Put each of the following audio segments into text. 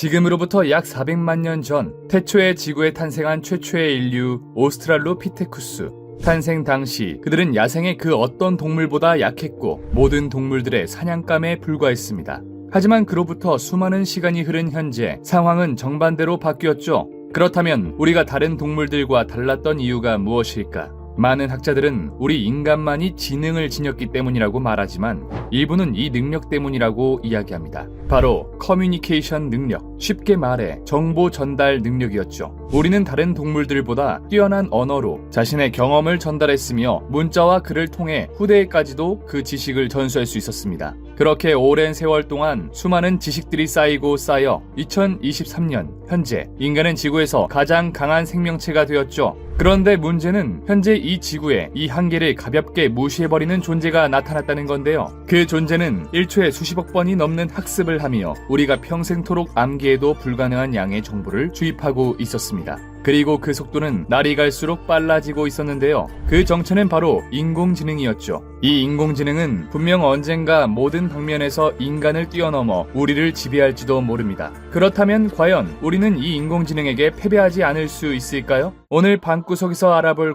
지금으로부터 약 400만 년 전 태초에 지구에 탄생한 최초의 인류 오스트랄로피테쿠스. 탄생 당시 그들은 야생의 그 어떤 동물보다 약했고 모든 동물들의 사냥감에 불과했습니다. 하지만 그로부터 수많은 시간이 흐른 현재 상황은 정반대로 바뀌었죠. 그렇다면 우리가 다른 동물들과 달랐던 이유가 무엇일까? 많은 학자들은 우리 인간만이 지능을 지녔기 때문이라고 말하지만 일부는 이 능력 때문이라고 이야기합니다. 바로 커뮤니케이션 능력, 쉽게 말해 정보 전달 능력이었죠. 우리는 다른 동물들보다 뛰어난 언어로 자신의 경험을 전달했으며 문자와 글을 통해 후대에까지도 그 지식을 전수할 수 있었습니다. 그렇게 오랜 세월 동안 수많은 지식들이 쌓이고 쌓여 2023년 현재 인간은 지구에서 가장 강한 생명체가 되었죠. 그런데 문제는 현재 이 지구에 이 한계를 가볍게 무시해버리는 존재가 나타났다는 건데요. 그 존재는 1초에 수십억 번이 넘는 학습을 하며 우리가 평생토록 암기해도 불가능한 양의 정보를 주입하고 있었습니다. 그리고 그 속도는 날이 갈수록 빨라지고 있었는데요. 그 정체는 바로 인공지능이었죠. 이 인공지능은 분명 언젠가 모든 방면에서 인간을 뛰어넘어 우리를 지배할지도 모릅니다. 그렇다면 과연 우리는 이 인공지능에게 패배하지 않을 수 있을까요? 오늘 방구석에서 알아볼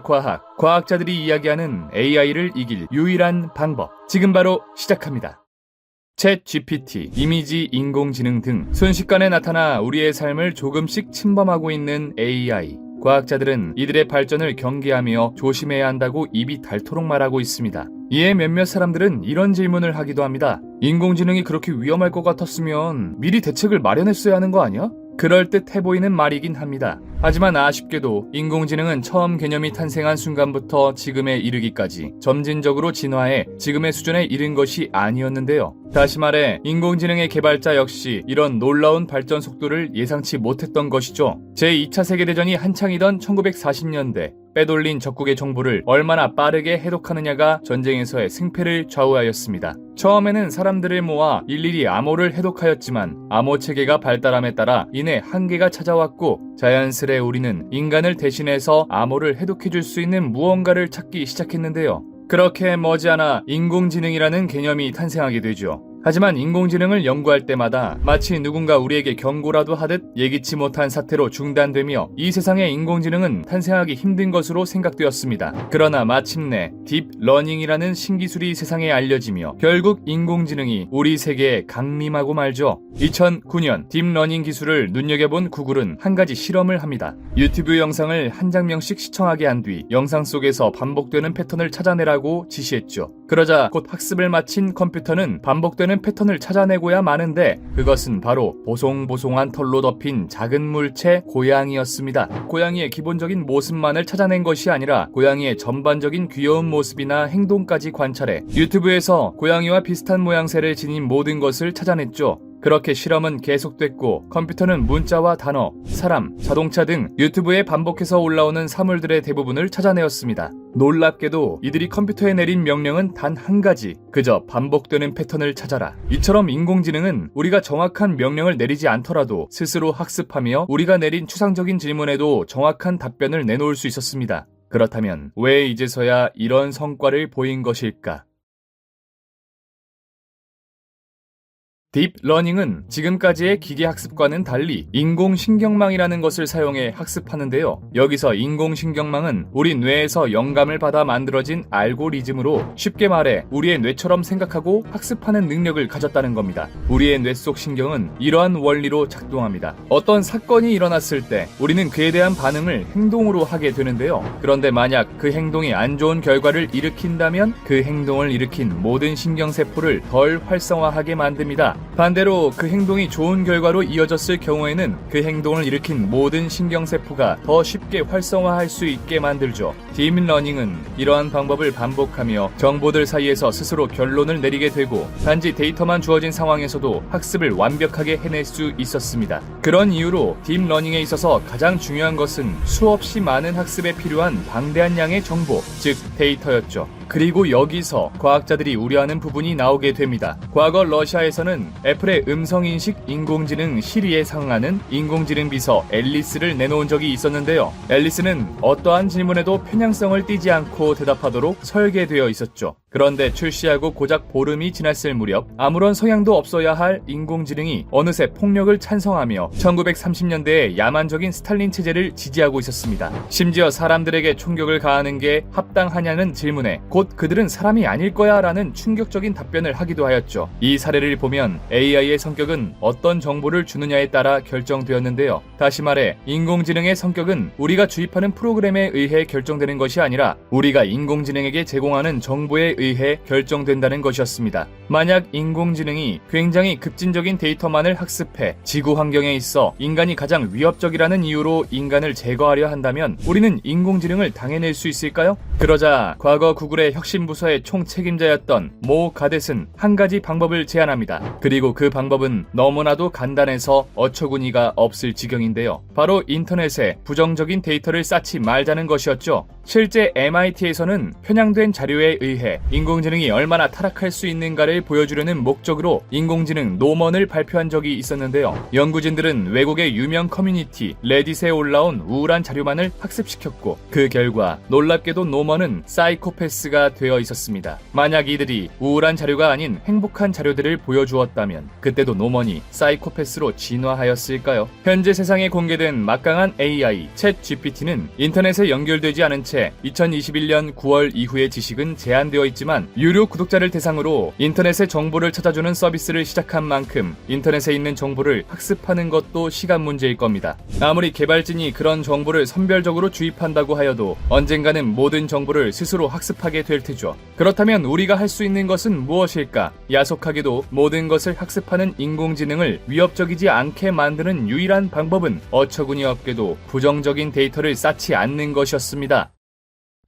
과학자들이 이야기하는 AI를 이길 유일한 방법, 지금 바로 시작합니다. 챗 GPT, 이미지 인공지능 등 순식간에 나타나 우리의 삶을 조금씩 침범하고 있는 AI. 과학자들은 이들의 발전을 경계하며 조심해야 한다고 입이 닳도록 말하고 있습니다. 이에 몇몇 사람들은 이런 질문을 하기도 합니다. 인공지능이 그렇게 위험할 것 같았으면 미리 대책을 마련했어야 하는 거 아니야? 그럴듯해 보이는 말이긴 합니다. 하지만 아쉽게도 인공지능은 처음 개념이 탄생한 순간부터 지금에 이르기까지 점진적으로 진화해 지금의 수준에 이른 것이 아니었는데요. 다시 말해 인공지능의 개발자 역시 이런 놀라운 발전 속도를 예상치 못했던 것이죠. 제2차 세계대전이 한창이던 1940년대 빼돌린 적국의 정보를 얼마나 빠르게 해독하느냐가 전쟁에서의 승패를 좌우하였습니다. 처음에는 사람들을 모아 일일이 암호를 해독하였지만 암호 체계가 발달함에 따라 이내 한계가 찾아왔고 자연스레 우리는 인간을 대신해서 암호를 해독해줄 수 있는 무언가를 찾기 시작했는데요. 그렇게 머지않아 인공지능이라는 개념이 탄생하게 되죠. 하지만 인공지능을 연구할 때마다 마치 누군가 우리에게 경고라도 하듯 예기치 못한 사태로 중단되며 이 세상의 인공지능은 탄생하기 힘든 것으로 생각되었습니다. 그러나 마침내 딥러닝이라는 신기술이 세상에 알려지며 결국 인공지능이 우리 세계에 강림하고 말죠. 2009년 딥러닝 기술을 눈여겨본 구글은 한 가지 실험을 합니다. 유튜브 영상을 한 장면씩 시청하게 한 뒤 영상 속에서 반복되는 패턴을 찾아내라고 지시했죠. 그러자 곧 학습을 마친 컴퓨터는 반복되는 패턴을 찾아내고야 마는데 그것은 바로 보송보송한 털로 덮인 작은 물체 고양이였습니다. 고양이의 기본적인 모습만을 찾아낸 것이 아니라 고양이의 전반적인 귀여운 모습이나 행동까지 관찰해 유튜브에서 고양이와 비슷한 모양새를 지닌 모든 것을 찾아냈죠. 그렇게 실험은 계속됐고 컴퓨터는 문자와 단어, 사람, 자동차 등 유튜브에 반복해서 올라오는 사물들의 대부분을 찾아내었습니다. 놀랍게도 이들이 컴퓨터에 내린 명령은 단 한 가지, 그저 반복되는 패턴을 찾아라. 이처럼 인공지능은 우리가 정확한 명령을 내리지 않더라도 스스로 학습하며 우리가 내린 추상적인 질문에도 정확한 답변을 내놓을 수 있었습니다. 그렇다면 왜 이제서야 이런 성과를 보인 것일까? 딥러닝은 지금까지의 기계학습과는 달리 인공신경망이라는 것을 사용해 학습하는데요. 여기서 인공신경망은 우리 뇌에서 영감을 받아 만들어진 알고리즘으로 쉽게 말해 우리의 뇌처럼 생각하고 학습하는 능력을 가졌다는 겁니다. 우리의 뇌 속 신경은 이러한 원리로 작동합니다. 어떤 사건이 일어났을 때 우리는 그에 대한 반응을 행동으로 하게 되는데요. 그런데 만약 그 행동이 안 좋은 결과를 일으킨다면 그 행동을 일으킨 모든 신경세포를 덜 활성화하게 만듭니다. 반대로 그 행동이 좋은 결과로 이어졌을 경우에는 그 행동을 일으킨 모든 신경세포가 더 쉽게 활성화할 수 있게 만들죠. 딥러닝은 이러한 방법을 반복하며 정보들 사이에서 스스로 결론을 내리게 되고 단지 데이터만 주어진 상황에서도 학습을 완벽하게 해낼 수 있었습니다. 그런 이유로 딥러닝에 있어서 가장 중요한 것은 수없이 많은 학습에 필요한 방대한 양의 정보, 즉 데이터였죠. 그리고 여기서 과학자들이 우려하는 부분이 나오게 됩니다. 과거 러시아에서는 애플의 음성인식 인공지능 시리에 상응하는 인공지능 비서 앨리스를 내놓은 적이 있었는데요. 앨리스는 어떠한 질문에도 편향성을 띠지 않고 대답하도록 설계되어 있었죠. 그런데 출시하고 고작 보름이 지났을 무렵 아무런 성향도 없어야 할 인공지능이 어느새 폭력을 찬성하며 1930년대의 야만적인 스탈린 체제를 지지하고 있었습니다. 심지어 사람들에게 총격을 가하는 게 합당하냐는 질문에 곧 그들은 사람이 아닐 거야 라는 충격적인 답변을 하기도 하였죠. 이 사례를 보면 AI의 성격은 어떤 정보를 주느냐에 따라 결정되었는데요. 다시 말해 인공지능의 성격은 우리가 주입하는 프로그램에 의해 결정되는 것이 아니라 우리가 인공지능에게 제공하는 정보에 의해 결정된다는 것이었습니다. 만약 인공지능이 굉장히 급진적인 데이터만을 학습해 지구 환경에 있어 인간이 가장 위협적이라는 이유로 인간을 제거하려 한다면 우리는 인공지능을 당해낼 수 있을까요? 그러자 과거 구글의 혁신부서의 총책임자였던 모 가댓은 한 가지 방법을 제안합니다. 그리고 그 방법은 너무나도 간단해서 어처구니가 없을 지경인데요. 바로 인터넷에 부정적인 데이터를 쌓지 말자는 것이었죠. 실제 MIT에서는 편향된 자료에 의해 인공지능이 얼마나 타락할 수 있는가를 보여주려는 목적으로 인공지능 노먼을 발표한 적이 있었는데요. 연구진들은 외국의 유명 커뮤니티 레딧에 올라온 우울한 자료만을 학습시켰고 그 결과 놀랍게도 노먼은 사이코패스가 되어 있었습니다. 만약 이들이 우울한 자료가 아닌 행복한 자료들을 보여주었다면 그때도 노먼이 사이코패스로 진화하였을까요? 현재 세상에 공개된 막강한 AI 챗 GPT는 인터넷에 연결되지 않은 채 2021년 9월 이후의 지식은 제한되어 있지만 유료 구독자를 대상으로 인터넷의 정보를 찾아주는 서비스를 시작한 만큼 인터넷에 있는 정보를 학습하는 것도 시간 문제일 겁니다. 아무리 개발진이 그런 정보를 선별적으로 주입한다고 하여도 언젠가는 모든 정보를 스스로 학습하게 될 테죠. 그렇다면 우리가 할 수 있는 것은 무엇일까? 야속하게도 모든 것을 학습하는 인공지능을 위협적이지 않게 만드는 유일한 방법은 어처구니 없게도 부정적인 데이터를 쌓지 않는 것이었습니다.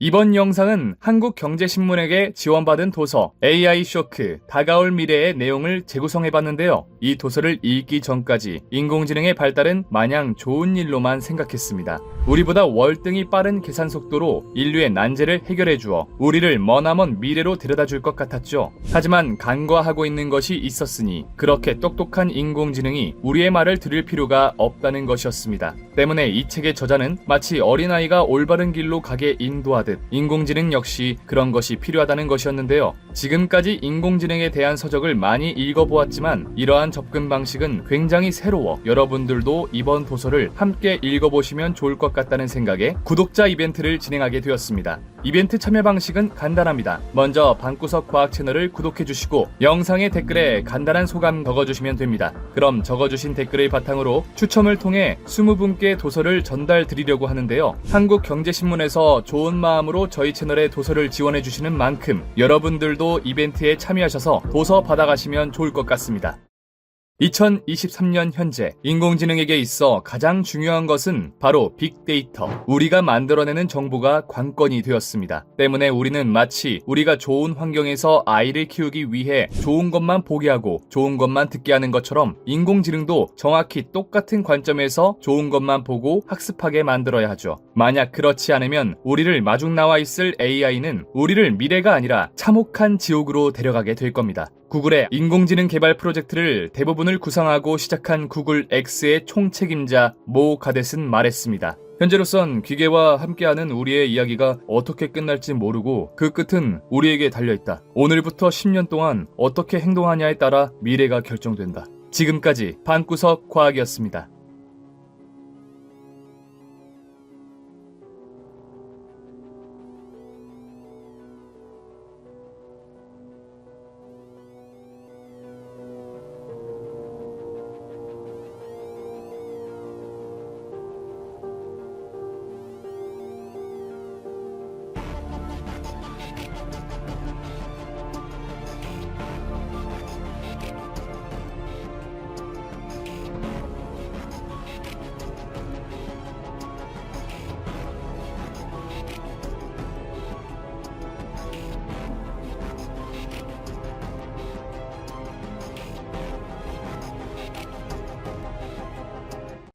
이번 영상은 한국경제신문에게 지원받은 도서 AI 쇼크 다가올 미래의 내용을 재구성해봤는데요. 이 도서를 읽기 전까지 인공지능의 발달은 마냥 좋은 일로만 생각했습니다. 우리보다 월등히 빠른 계산 속도로 인류의 난제를 해결해주어 우리를 머나먼 미래로 데려다줄 것 같았죠. 하지만 간과하고 있는 것이 있었으니 그렇게 똑똑한 인공지능이 우리의 말을 들을 필요가 없다는 것이었습니다. 때문에 이 책의 저자는 마치 어린아이가 올바른 길로 가게 인도하듯 인공지능 역시 그런 것이 필요하다는 것이었는데요. 지금까지 인공지능에 대한 서적을 많이 읽어보았지만 이러한 접근 방식은 굉장히 새로워 여러분들도 이번 도서를 함께 읽어보시면 좋을 것 같다는 생각에 구독자 이벤트를 진행하게 되었습니다. 이벤트 참여 방식은 간단합니다. 먼저 방구석 과학 채널을 구독해주시고 영상의 댓글에 간단한 소감 적어주시면 됩니다. 그럼 적어주신 댓글을 바탕으로 추첨을 통해 20분께 도서를 전달 드리려고 하는데요. 한국경제신문에서 좋은 마음으로 저희 채널에 도서를 지원해주시는 만큼 여러분들도 이벤트에 참여하셔서 도서 받아가시면 좋을 것 같습니다. 2023년 현재 인공지능에게 있어 가장 중요한 것은 바로 빅데이터, 우리가 만들어내는 정보가 관건이 되었습니다. 때문에 우리는 마치 우리가 좋은 환경에서 아이를 키우기 위해 좋은 것만 보게 하고 좋은 것만 듣게 하는 것처럼 인공지능도 정확히 똑같은 관점에서 좋은 것만 보고 학습하게 만들어야 하죠. 만약 그렇지 않으면 우리를 마중 나와 있을 AI는 우리를 미래가 아니라 참혹한 지옥으로 데려가게 될 겁니다. 구글의 인공지능 개발 프로젝트를 대부분을 구상하고 시작한 구글 X의 총책임자 모 가댓은 말했습니다. 현재로선 기계와 함께하는 우리의 이야기가 어떻게 끝날지 모르고 그 끝은 우리에게 달려있다. 오늘부터 10년 동안 어떻게 행동하냐에 따라 미래가 결정된다. 지금까지 방구석 과학이었습니다.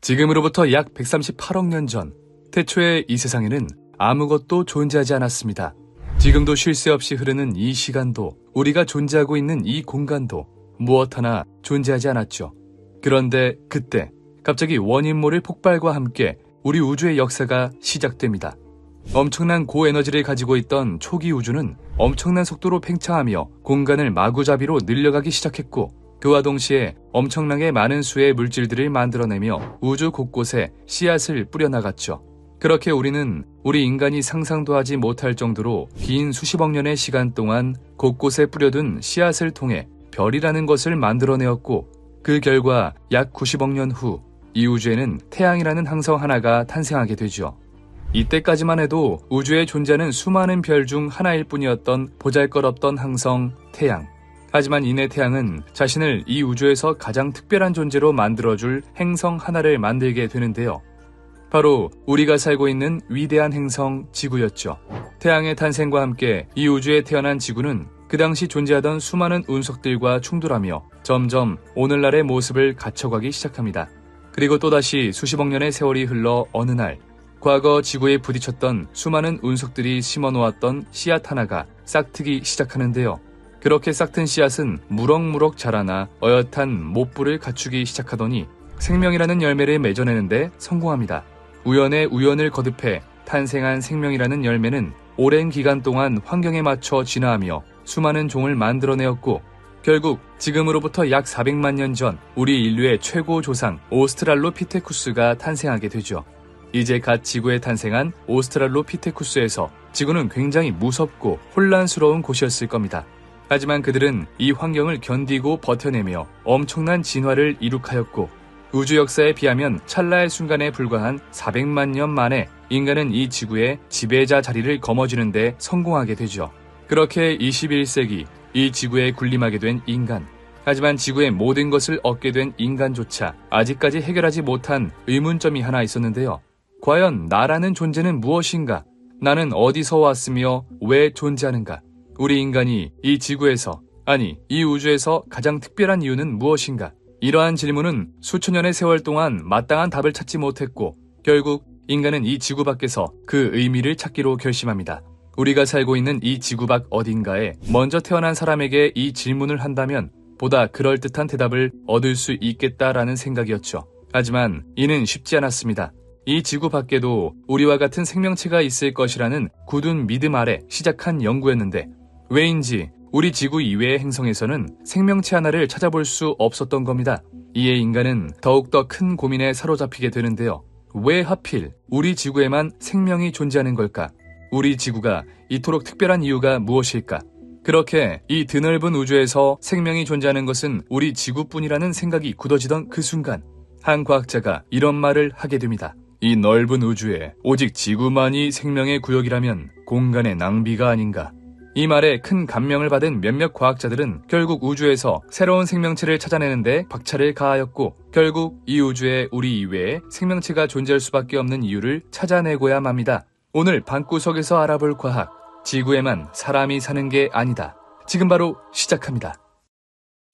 지금으로부터 약 138억 년 전, 태초에 이 세상에는 아무것도 존재하지 않았습니다. 지금도 쉴 새 없이 흐르는 이 시간도, 우리가 존재하고 있는 이 공간도 무엇 하나 존재하지 않았죠. 그런데 그때 갑자기 원인 모를 폭발과 함께 우리 우주의 역사가 시작됩니다. 엄청난 고에너지를 가지고 있던 초기 우주는 엄청난 속도로 팽창하며 공간을 마구잡이로 늘려가기 시작했고, 그와 동시에 엄청나게 많은 수의 물질들을 만들어내며 우주 곳곳에 씨앗을 뿌려나갔죠. 그렇게 우리는 우리 인간이 상상도 하지 못할 정도로 긴 수십억 년의 시간 동안 곳곳에 뿌려둔 씨앗을 통해 별이라는 것을 만들어내었고, 그 결과 약 90억 년 후 이 우주에는 태양이라는 항성 하나가 탄생하게 되죠. 이때까지만 해도 우주에 존재하는 수많은 별 중 하나일 뿐이었던 보잘것없던 항성 태양. 하지만 이내 태양은 자신을 이 우주에서 가장 특별한 존재로 만들어줄 행성 하나를 만들게 되는데요. 바로 우리가 살고 있는 위대한 행성 지구였죠. 태양의 탄생과 함께 이 우주에 태어난 지구는 그 당시 존재하던 수많은 운석들과 충돌하며 점점 오늘날의 모습을 갖춰가기 시작합니다. 그리고 또다시 수십억 년의 세월이 흘러 어느 날, 과거 지구에 부딪혔던 수많은 운석들이 심어놓았던 씨앗 하나가 싹트기 시작하는데요. 그렇게 싹튼 씨앗은 무럭무럭 자라나 어엿한 못부를 갖추기 시작하더니 생명이라는 열매를 맺어내는데 성공합니다. 우연에 우연을 거듭해 탄생한 생명이라는 열매는 오랜 기간 동안 환경에 맞춰 진화하며 수많은 종을 만들어내었고, 결국 지금으로부터 약 400만 년 전 우리 인류의 최고 조상 오스트랄로피테쿠스가 탄생하게 되죠. 이제 갓 지구에 탄생한 오스트랄로피테쿠스에서 지구는 굉장히 무섭고 혼란스러운 곳이었을 겁니다. 하지만 그들은 이 환경을 견디고 버텨내며 엄청난 진화를 이룩하였고, 우주 역사에 비하면 찰나의 순간에 불과한 400만 년 만에 인간은 이 지구의 지배자 자리를 거머쥐는 데 성공하게 되죠. 그렇게 21세기 이 지구에 군림하게 된 인간. 하지만 지구의 모든 것을 얻게 된 인간조차 아직까지 해결하지 못한 의문점이 하나 있었는데요. 과연 나라는 존재는 무엇인가? 나는 어디서 왔으며 왜 존재하는가? 우리 인간이 이 지구에서, 아니 이 우주에서 가장 특별한 이유는 무엇인가? 이러한 질문은 수천 년의 세월 동안 마땅한 답을 찾지 못했고, 결국 인간은 이 지구 밖에서 그 의미를 찾기로 결심합니다. 우리가 살고 있는 이 지구 밖 어딘가에 먼저 태어난 사람에게 이 질문을 한다면 보다 그럴듯한 대답을 얻을 수 있겠다라는 생각이었죠. 하지만 이는 쉽지 않았습니다. 이 지구 밖에도 우리와 같은 생명체가 있을 것이라는 굳은 믿음 아래 시작한 연구였는데, 왜인지 우리 지구 이외의 행성에서는 생명체 하나를 찾아볼 수 없었던 겁니다. 이에 인간은 더욱더 큰 고민에 사로잡히게 되는데요. 왜 하필 우리 지구에만 생명이 존재하는 걸까? 우리 지구가 이토록 특별한 이유가 무엇일까? 그렇게 이 드넓은 우주에서 생명이 존재하는 것은 우리 지구뿐이라는 생각이 굳어지던 그 순간, 한 과학자가 이런 말을 하게 됩니다. 이 넓은 우주에 오직 지구만이 생명의 구역이라면 공간의 낭비가 아닌가. 이 말에 큰 감명을 받은 몇몇 과학자들은 결국 우주에서 새로운 생명체를 찾아내는데 박차를 가하였고, 결국 이 우주에 우리 이외에 생명체가 존재할 수밖에 없는 이유를 찾아내고야 맙니다. 오늘 방구석에서 알아볼 과학, 지구에만 사람이 사는 게 아니다. 지금 바로 시작합니다.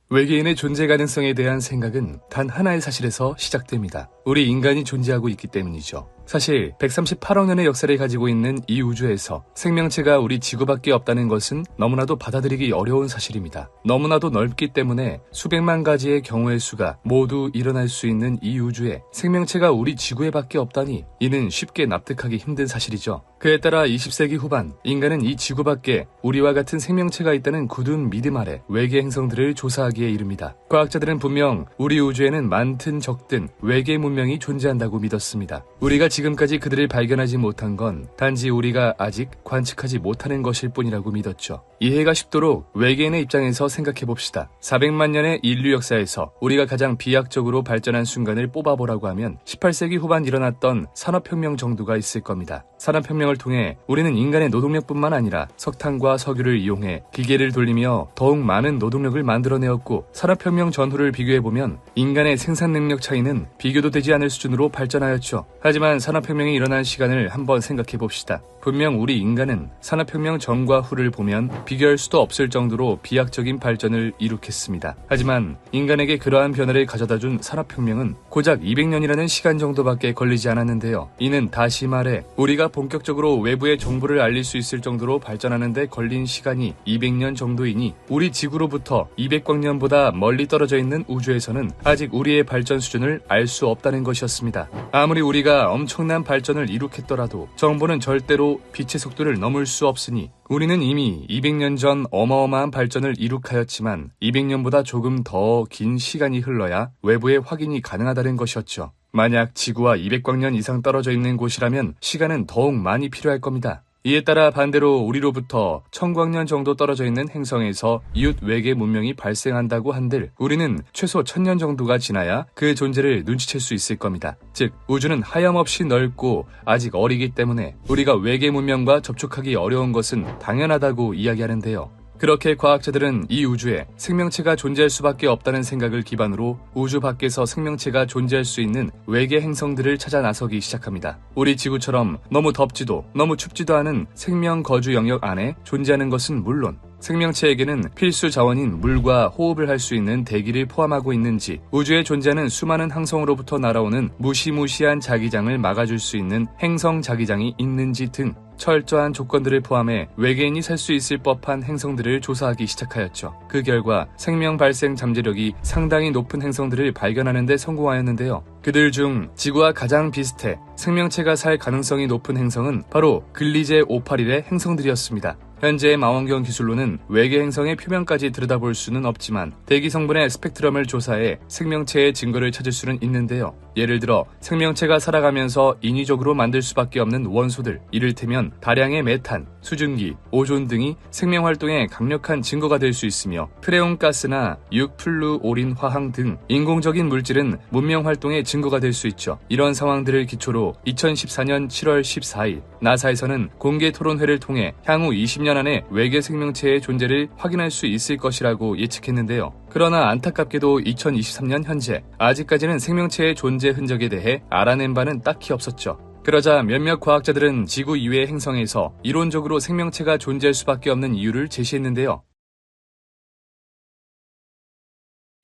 외계인의 존재 가능성에 대한 생각은 단 하나의 사실에서 시작됩니다. 우리 인간이 존재하고 있기 때문이죠. 사실 138억 년의 역사를 가지고 있는 이 우주에서 생명체가 우리 지구밖에 없다는 것은 너무나도 받아들이기 어려운 사실입니다. 너무나도 넓기 때문에 수백만 가지의 경우의 수가 모두 일어날 수 있는 이 우주에 생명체가 우리 지구에 밖에 없다니, 이는 쉽게 납득하기 힘든 사실이죠. 그에 따라 20세기 후반 인간은 이 지구 밖에 우리와 같은 생명체가 있다는 굳은 믿음 아래 외계 행성들을 조사하기에 이릅니다. 과학자들은 분명 우리 우주에는 많든 적든 외계 문명이 존재한다고 믿었습니다. 우리가 지금까지 그들을 발견하지 못한 건 단지 우리가 아직 관측하지 못하는 것일 뿐이라고 믿었죠. 이해가 쉽도록 외계인의 입장에서 생각해봅시다. 400만 년의 인류 역사에서 우리가 가장 비약적으로 발전한 순간을 뽑아보라고 하면 18세기 후반 일어났던 산업혁명 정도가 있을 겁니다. 산업혁명을 통해 우리는 인간의 노동력뿐만 아니라 석탄과 석유를 이용해 기계를 돌리며 더욱 많은 노동력을 만들어내었고, 산업혁명 전후를 비교해보면 인간의 생산 능력 차이는 비교도 되지 않을 수준으로 발전하였죠. 하지만 산업혁명이 일어난 시간을 한번 생각해봅시다. 분명 우리 인간은 산업혁명 전과 후를 보면 비교할 수도 없을 정도로 비약적인 발전을 이룩했습니다. 하지만 인간에게 그러한 변화를 가져다준 산업혁명은 고작 200년이라는 시간 정도밖에 걸리지 않았는데요. 이는 다시 말해 우리가 본격적으로 외부의 정보를 알릴 수 있을 정도로 발전하는 데 걸린 시간이 200년 정도이니, 우리 지구로부터 200광년보다 멀리 떨어져 있는 우주에서는 아직 우리의 발전 수준을 알 수 없다는 것이었습니다. 아무리 우리가 엄청 엄청난 발전을 이룩했더라도 정보는 절대로 빛의 속도를 넘을 수 없으니 우리는 이미 200년 전 어마어마한 발전을 이룩하였지만 200년보다 조금 더 긴 시간이 흘러야 외부의 확인이 가능하다는 것이었죠. 만약 지구와 200광년 이상 떨어져 있는 곳이라면 시간은 더욱 많이 필요할 겁니다. 이에 따라 반대로 우리로부터 1000광년 정도 떨어져 있는 행성에서 이웃 외계 문명이 발생한다고 한들 우리는 최소 1000년 정도가 지나야 그 존재를 눈치챌 수 있을 겁니다. 즉 우주는 하염없이 넓고 아직 어리기 때문에 우리가 외계 문명과 접촉하기 어려운 것은 당연하다고 이야기하는데요. 그렇게 과학자들은 이 우주에 생명체가 존재할 수밖에 없다는 생각을 기반으로 우주 밖에서 생명체가 존재할 수 있는 외계 행성들을 찾아 나서기 시작합니다. 우리 지구처럼 너무 덥지도 너무 춥지도 않은 생명 거주 영역 안에 존재하는 것은 물론 생명체에게는 필수 자원인 물과 호흡을 할 수 있는 대기를 포함하고 있는지, 우주에 존재하는 수많은 항성으로부터 날아오는 무시무시한 자기장을 막아줄 수 있는 행성 자기장이 있는지 등 철저한 조건들을 포함해 외계인이 살 수 있을 법한 행성들을 조사하기 시작하였죠. 그 결과 생명 발생 잠재력이 상당히 높은 행성들을 발견하는 데 성공하였는데요. 그들 중 지구와 가장 비슷해 생명체가 살 가능성이 높은 행성은 바로 글리제 581의 행성들이었습니다. 현재의 망원경 기술로는 외계 행성의 표면까지 들여다볼 수는 없지만 대기 성분의 스펙트럼을 조사해 생명체의 증거를 찾을 수는 있는데요. 예를 들어 생명체가 살아가면서 인위적으로 만들 수밖에 없는 원소들, 이를테면 다량의 메탄, 수증기, 오존 등이 생명 활동에 강력한 증거가 될 수 있으며 프레온 가스나 육플루오린 화학 등 인공적인 물질은 문명 활동의 증거가 될 수 있죠. 이런 상황들을 기초로 2014년 7월 14일 나사에서는 공개 토론회를 통해 향후 20년 안에 외계 생명체의 존재를 확인할 수 있을 것이라고 예측했는데요. 그러나 안타깝게도 2023년 현재 아직까지는 생명체의 존재 흔적에 대해 알아낸 바는 딱히 없었죠. 그러자 몇몇 과학자들은 지구 이외의 행성에서 이론적으로 생명체가 존재할 수밖에 없는 이유를 제시했는데요.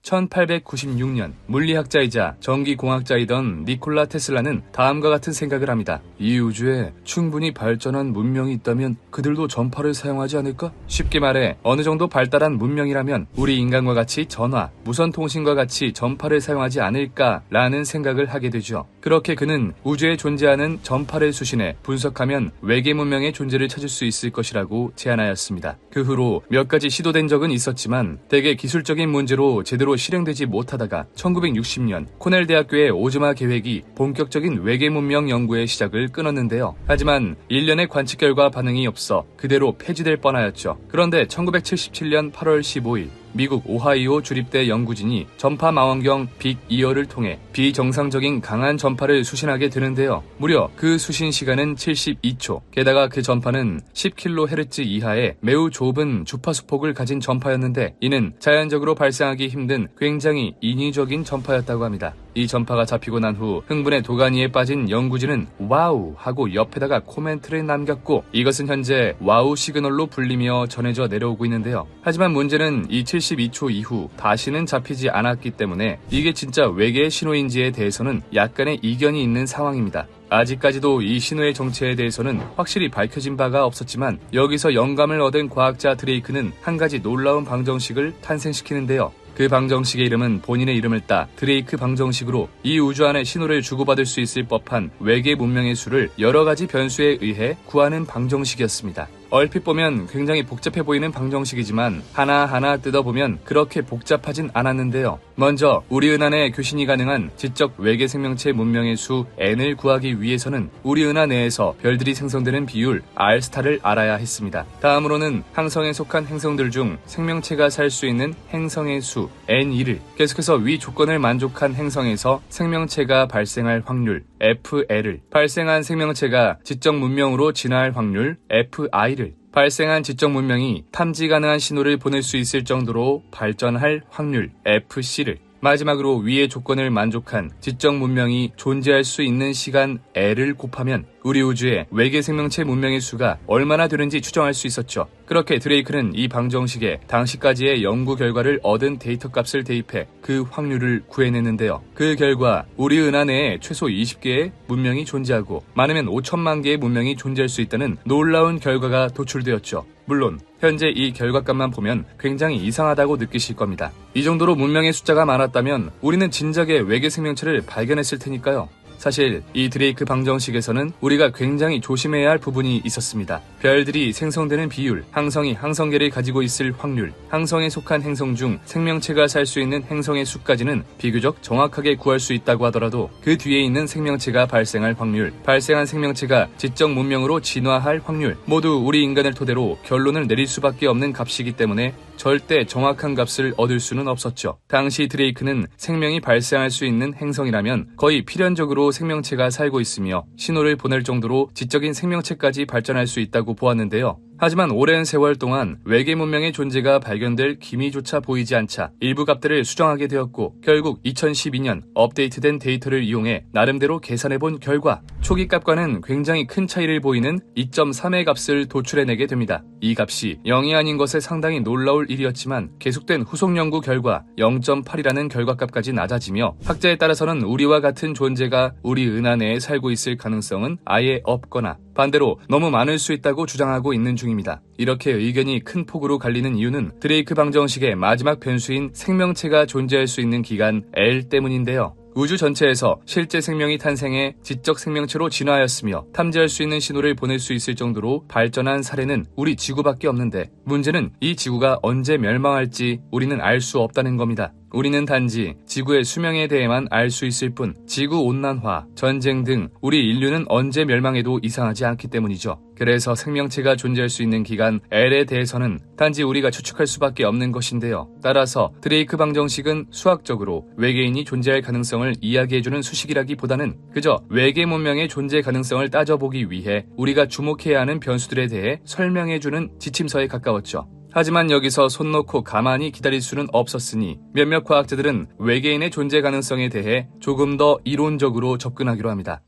1896년 물리학자이자 전기공학자이던 니콜라 테슬라는 다음과 같은 생각을 합니다. 이 우주에 충분히 발전한 문명이 있다면 그들도 전파를 사용하지 않을까? 쉽게 말해 어느 정도 발달한 문명이라면 우리 인간과 같이 전화, 무선통신과 같이 전파를 사용하지 않을까라는 생각을 하게 되죠. 그렇게 그는 우주에 존재하는 전파를 수신해 분석하면 외계 문명의 존재를 찾을 수 있을 것이라고 제안하였습니다. 그 후로 몇 가지 시도된 적은 있었지만 대개 기술적인 문제로 제대로 실행되지 못하다가 1960년 코넬 대학교의 오즈마 계획이 본격적인 외계 문명 연구의 시작을 끊었는데요. 하지만 1년의 관측 결과 반응이 없어 그대로 폐지될 뻔하였죠. 그런데 1977년 8월 15일 미국 오하이오 주립대 연구진이 전파 망원경 빅2어를 통해 비정상적인 강한 전파를 수신하게 되는데요. 무려 그 수신 시간은 72초. 게다가 그 전파는 10kHz 이하의 매우 좁은 주파수 폭을 가진 전파였는데 이는 자연적으로 발생하기 힘든 굉장히 인위적인 전파였다고 합니다. 이 전파가 잡히고 난 후 흥분의 도가니에 빠진 연구진은 와우 하고 옆에다가 코멘트를 남겼고 이것은 현재 와우 시그널로 불리며 전해져 내려오고 있는데요. 하지만 문제는 이 72초 이후 다시는 잡히지 않았기 때문에 이게 진짜 외계의 신호인지에 대해서는 약간의 이견이 있는 상황입니다. 아직까지도 이 신호의 정체에 대해서는 확실히 밝혀진 바가 없었지만 여기서 영감을 얻은 과학자 드레이크는 한 가지 놀라운 방정식을 탄생시키는데요. 그 방정식의 이름은 본인의 이름을 따 드레이크 방정식으로 이 우주 안에 신호를 주고받을 수 있을 법한 외계 문명의 수를 여러 가지 변수에 의해 구하는 방정식이었습니다. 얼핏 보면 굉장히 복잡해 보이는 방정식이지만 하나하나 뜯어보면 그렇게 복잡하진 않았는데요. 먼저 우리 은하내 교신이 가능한 지적 외계 생명체 문명의 수 n을 구하기 위해서는 우리 은하 내에서 별들이 생성되는 비율 R스타를 알아야 했습니다. 다음으로는 항성에 속한 행성들 중 생명체가 살 수 있는 행성의 수 N2를, 계속해서 위 조건을 만족한 행성에서 생명체가 발생할 확률 FL을, 발생한 생명체가 지적 문명으로 진화할 확률 FI를, 발생한 지적 문명이 탐지 가능한 신호를 보낼 수 있을 정도로 발전할 확률 FC를, 마지막으로 위의 조건을 만족한 지적 문명이 존재할 수 있는 시간 L을 곱하면 우리 우주의 외계 생명체 문명의 수가 얼마나 되는지 추정할 수 있었죠. 그렇게 드레이크는 이 방정식에 당시까지의 연구 결과를 얻은 데이터 값을 대입해 그 확률을 구해냈는데요. 그 결과 우리 은하 내에 최소 20개의 문명이 존재하고 많으면 5천만 개의 문명이 존재할 수 있다는 놀라운 결과가 도출되었죠. 물론 현재 이 결과값만 보면 굉장히 이상하다고 느끼실 겁니다. 이 정도로 문명의 숫자가 많았다면 우리는 진작에 외계 생명체를 발견했을 테니까요. 사실 이 드레이크 방정식에서는 우리가 굉장히 조심해야 할 부분이 있었습니다. 별들이 생성되는 비율, 항성이 항성계를 가지고 있을 확률, 항성에 속한 행성 중 생명체가 살 수 있는 행성의 수까지는 비교적 정확하게 구할 수 있다고 하더라도 그 뒤에 있는 생명체가 발생할 확률, 발생한 생명체가 지적 문명으로 진화할 확률, 모두 우리 인간을 토대로 결론을 내릴 수밖에 없는 값이기 때문에 절대 정확한 값을 얻을 수는 없었죠. 당시 드레이크는 생명이 발생할 수 있는 행성이라면 거의 필연적으로 생명체가 살고 있으며 신호를 보낼 정도로 지적인 생명체까지 발전할 수 있다고 보았는데요. 하지만 오랜 세월 동안 외계 문명의 존재가 발견될 기미조차 보이지 않자 일부 값들을 수정하게 되었고 결국 2012년 업데이트된 데이터를 이용해 나름대로 계산해본 결과 초기 값과는 굉장히 큰 차이를 보이는 2.3의 값을 도출해내게 됩니다. 이 값이 0이 아닌 것에 상당히 놀라울 일이었지만 계속된 후속 연구 결과 0.8이라는 결과값까지 낮아지며 학자에 따라서는 우리와 같은 존재가 우리 은하 내에 살고 있을 가능성은 아예 없거나 반대로 너무 많을 수 있다고 주장하고 있는 중입니다. 이렇게 의견이 큰 폭으로 갈리는 이유는 드레이크 방정식의 마지막 변수인 생명체가 존재할 수 있는 기간 L 때문인데요. 우주 전체에서 실제 생명이 탄생해 지적 생명체로 진화하였으며 탐지할 수 있는 신호를 보낼 수 있을 정도로 발전한 사례는 우리 지구밖에 없는데 문제는 이 지구가 언제 멸망할지 우리는 알 수 없다는 겁니다. 우리는 단지 지구의 수명에 대해만 알 수 있을 뿐 지구온난화, 전쟁 등 우리 인류는 언제 멸망해도 이상하지 않기 때문이죠. 그래서 생명체가 존재할 수 있는 기간 L에 대해서는 단지 우리가 추측할 수밖에 없는 것인데요. 따라서 드레이크 방정식은 수학적으로 외계인이 존재할 가능성을 이야기해주는 수식이라기보다는 그저 외계 문명의 존재 가능성을 따져보기 위해 우리가 주목해야 하는 변수들에 대해 설명해주는 지침서에 가까웠죠. 하지만 여기서 손 놓고 가만히 기다릴 수는 없었으니 몇몇 과학자들은 외계인의 존재 가능성에 대해 조금 더 이론적으로 접근하기로 합니다.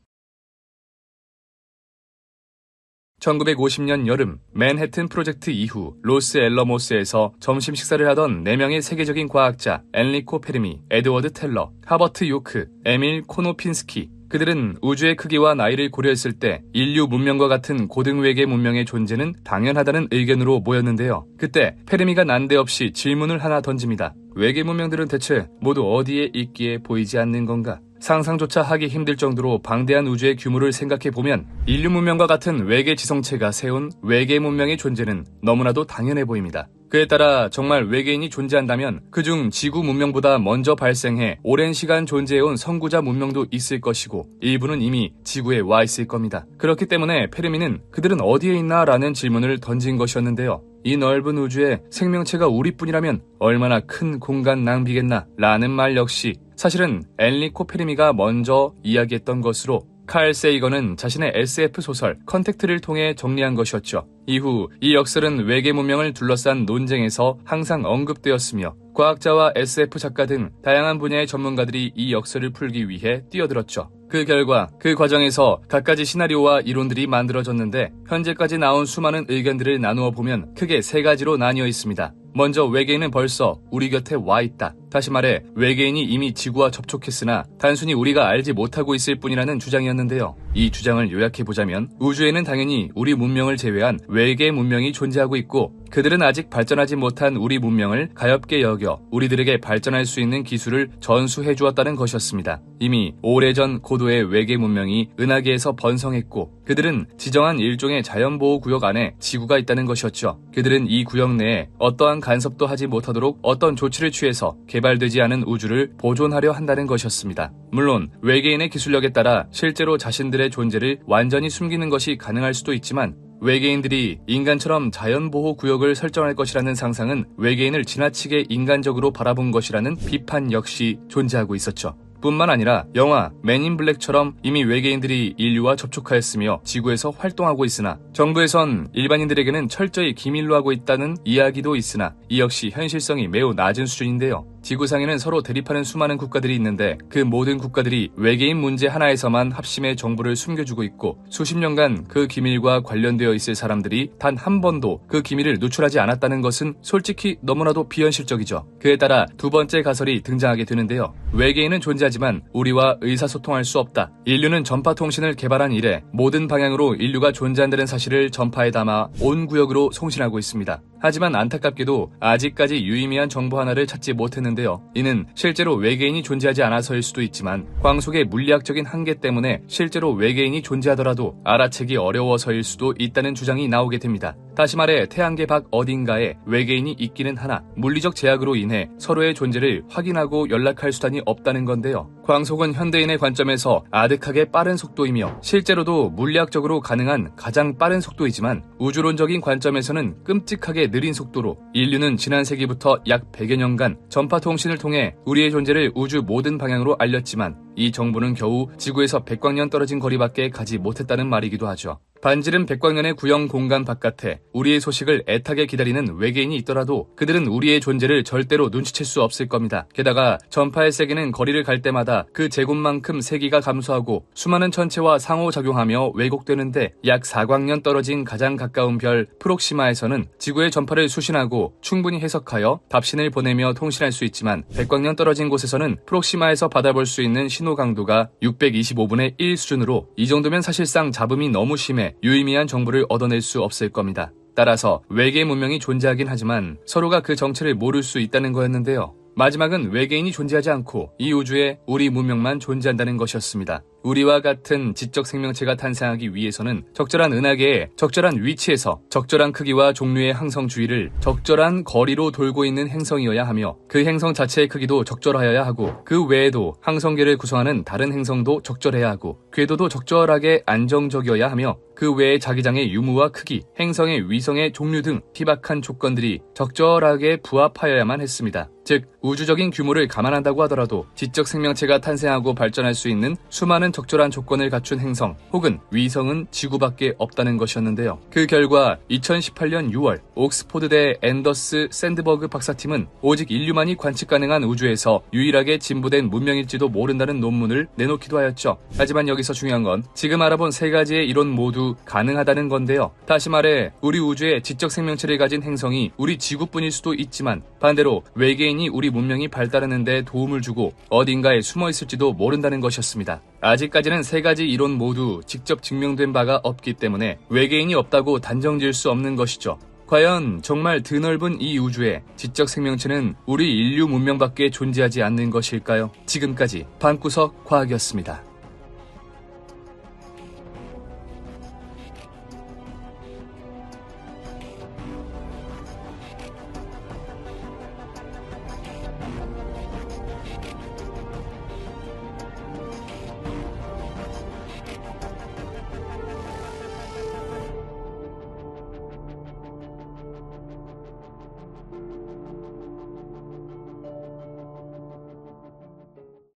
1950년 여름 맨해튼 프로젝트 이후 로스앨러모스에서 점심 식사를 하던 4명의 세계적인 과학자 엔리코 페르미, 에드워드 텔러, 하버트 요크, 에밀 코노핀스키 그들은 우주의 크기와 나이를 고려했을 때 인류 문명과 같은 고등외계 문명의 존재는 당연하다는 의견으로 모였는데요. 그때 페르미가 난데없이 질문을 하나 던집니다. 외계 문명들은 대체 모두 어디에 있기에 보이지 않는 건가? 상상조차 하기 힘들 정도로 방대한 우주의 규모를 생각해보면 인류 문명과 같은 외계 지성체가 세운 외계 문명의 존재는 너무나도 당연해 보입니다. 그에 따라 정말 외계인이 존재한다면 그중 지구 문명보다 먼저 발생해 오랜 시간 존재해온 선구자 문명도 있을 것이고 일부는 이미 지구에 와 있을 겁니다. 그렇기 때문에 페르미는 그들은 어디에 있나 라는 질문을 던진 것이었는데요. 이 넓은 우주에 생명체가 우리뿐이라면 얼마나 큰 공간 낭비겠나 라는 말 역시 사실은 엔리코 페르미가 먼저 이야기했던 것으로 칼 세이건은 자신의 SF 소설 컨택트를 통해 정리한 것이었죠. 이후 이 역설은 외계 문명을 둘러싼 논쟁에서 항상 언급되었으며 과학자와 SF 작가 등 다양한 분야의 전문가들이 이 역설을 풀기 위해 뛰어들었죠. 그 결과 그 과정에서 갖가지 시나리오와 이론들이 만들어졌는데 현재까지 나온 수많은 의견들을 나누어 보면 크게 3가지로 나뉘어 있습니다. 먼저 외계인은 벌써 우리 곁에 와 있다. 다시 말해 외계인이 이미 지구와 접촉했으나 단순히 우리가 알지 못하고 있을 뿐이라는 주장이었는데요. 이 주장을 요약해보자면 우주에는 당연히 우리 문명을 제외한 외계 문명이 존재하고 있고 그들은 아직 발전하지 못한 우리 문명을 가엾게 여겨 우리들에게 발전할 수 있는 기술을 전수해 주었다는 것이었습니다. 이미 오래전 고도의 외계 문명이 은하계에서 번성했고 그들은 지정한 일종의 자연보호구역 안에 지구가 있다는 것이었죠. 그들은 이 구역 내에 어떠한 간섭도 하지 못하도록 어떤 조치를 취해서 개발되지 않은 우주를 보존하려 한다는 것이었습니다. 물론 외계인의 기술력에 따라 실제로 자신들의 존재를 완전히 숨기는 것이 가능할 수도 있지만 외계인들이 인간처럼 자연보호구역을 설정할 것이라는 상상은 외계인을 지나치게 인간적으로 바라본 것이라는 비판 역시 존재하고 있었죠. 뿐만 아니라 영화 맨인 블랙처럼 이미 외계인들이 인류와 접촉하였으며 지구에서 활동하고 있으나 정부에선 일반인들에게는 철저히 기밀로 하고 있다는 이야기도 있으나 이 역시 현실성이 매우 낮은 수준인데요. 지구상에는 서로 대립하는 수많은 국가들이 있는데 그 모든 국가들이 외계인 문제 하나에서만 합심해 정보를 숨겨주고 있고 수십 년간 그 기밀과 관련되어 있을 사람들이 단 한 번도 그 기밀을 누출하지 않았다는 것은 솔직히 너무나도 비현실적이죠. 그에 따라 두 번째 가설이 등장하게 되는데요. 외계인은 존재하지만 우리와 의사소통할 수 없다. 인류는 전파통신을 개발한 이래 모든 방향으로 인류가 존재한다는 사실을 전파에 담아 온 구역으로 송신하고 있습니다. 하지만 안타깝게도 아직까지 유의미한 정보 하나를 찾지 못했는데 했는데요. 이는 실제로 외계인이 존재하지 않아서일 수도 있지만 광속의 물리학적인 한계 때문에 실제로 외계인이 존재하더라도 알아채기 어려워서일 수도 있다는 주장이 나오게 됩니다. 다시 말해 태양계 밖 어딘가에 외계인이 있기는 하나 물리적 제약으로 인해 서로의 존재를 확인하고 연락할 수단이 없다는 건데요. 광속은 현대인의 관점에서 아득하게 빠른 속도이며 실제로도 물리학적으로 가능한 가장 빠른 속도이지만 우주론적인 관점에서는 끔찍하게 느린 속도로 인류는 지난 세기부터 약 100여 년간 전파 통신을 통해 우리의 존재를 우주 모든 방향으로 알렸지만 이 정보는 겨우 지구에서 100광년 떨어진 거리밖에 가지 못했다는 말이기도 하죠. 반지름 100광년의 구형 공간 바깥에 우리의 소식을 애타게 기다리는 외계인이 있더라도 그들은 우리의 존재를 절대로 눈치챌 수 없을 겁니다. 게다가 전파의 세기는 거리를 갈 때마다 그 제곱만큼 세기가 감소하고 수많은 천체와 상호작용하며 왜곡되는데 약 4광년 떨어진 가장 가까운 별 프록시마에서는 지구의 전파를 수신하고 충분히 해석하여 답신을 보내며 통신할 수 있지만 100광년 떨어진 곳에서는 프록시마에서 받아볼 수 있는 신호 강도가 625분의 1 수준으로 이 정도면 사실상 잡음이 너무 심해 유의미한 정보를 얻어낼 수 없을 겁니다. 따라서 외계 문명이 존재하긴 하지만 서로가 그 정체를 모를 수 있다는 거였는데요. 마지막은 외계인이 존재하지 않고 이 우주에 우리 문명만 존재한다는 것이었습니다. 우리와 같은 지적 생명체가 탄생하기 위해서는 적절한 은하계에 적절한 위치에서 적절한 크기와 종류의 항성 주위를 적절한 거리로 돌고 있는 행성이어야 하며 그 행성 자체의 크기도 적절하여야 하고 그 외에도 항성계를 구성하는 다른 행성도 적절해야 하고 궤도도 적절하게 안정적이어야 하며 그 외의 자기장의 유무와 크기, 행성의 위성의 종류 등 희박한 조건들이 적절하게 부합하여야만 했습니다. 즉 우주적인 규모를 감안한다고 하더라도 지적 생명체가 탄생하고 발전할 수 있는 수많은 적절한 조건을 갖춘 행성 혹은 위성은 지구밖에 없다는 것이었는데요. 그 결과 2018년 6월 옥스포드대 앤더스 샌드버그 박사팀은 오직 인류만이 관측 가능한 우주에서 유일하게 진보된 문명일지도 모른다는 논문을 내놓기도 하였죠. 하지만 여기서 중요한 건 지금 알아본 세 가지의 이론 모두 가능하다는 건데요. 다시 말해 우리 우주에 지적 생명체를 가진 행성이 우리 지구뿐일 수도 있지만 반대로 외계인이 우리 문명이 발달하는 데 도움을 주고 어딘가에 숨어 있을지도 모른다는 것이었습니다. 아직까지는 세 가지 이론 모두 직접 증명된 바가 없기 때문에 외계인이 없다고 단정지을 수 없는 것이죠. 과연 정말 드넓은 이 우주에 지적 생명체는 우리 인류 문명밖에 존재하지 않는 것일까요? 지금까지 방구석 과학이었습니다.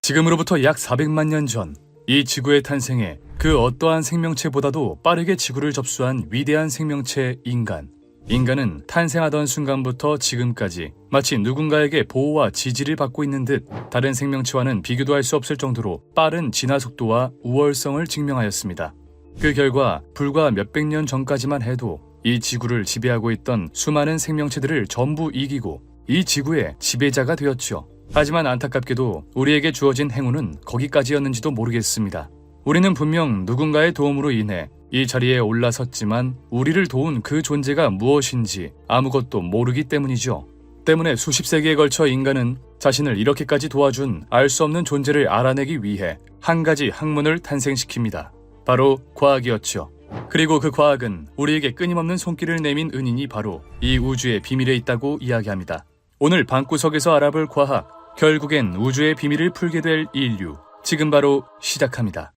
지금으로부터 약 400만 년 전, 이 지구의 탄생에 그 어떠한 생명체보다도 빠르게 지구를 접수한 위대한 생명체 인간. 인간은 탄생하던 순간부터 지금까지 마치 누군가에게 보호와 지지를 받고 있는 듯 다른 생명체와는 비교도 할 수 없을 정도로 빠른 진화 속도와 우월성을 증명하였습니다. 그 결과 불과 몇백 년 전까지만 해도 이 지구를 지배하고 있던 수많은 생명체들을 전부 이기고 이 지구의 지배자가 되었죠. 하지만 안타깝게도 우리에게 주어진 행운은 거기까지였는지도 모르겠습니다. 우리는 분명 누군가의 도움으로 인해 이 자리에 올라섰지만 우리를 도운 그 존재가 무엇인지 아무것도 모르기 때문이죠. 때문에 수십 세기에 걸쳐 인간은 자신을 이렇게까지 도와준 알 수 없는 존재를 알아내기 위해 한 가지 학문을 탄생시킵니다. 바로 과학이었죠. 그리고 그 과학은 우리에게 끊임없는 손길을 내민 은인이 바로 이 우주의 비밀에 있다고 이야기합니다. 오늘 방구석에서 알아볼 과학, 결국엔 우주의 비밀을 풀게 될 인류, 지금 바로 시작합니다.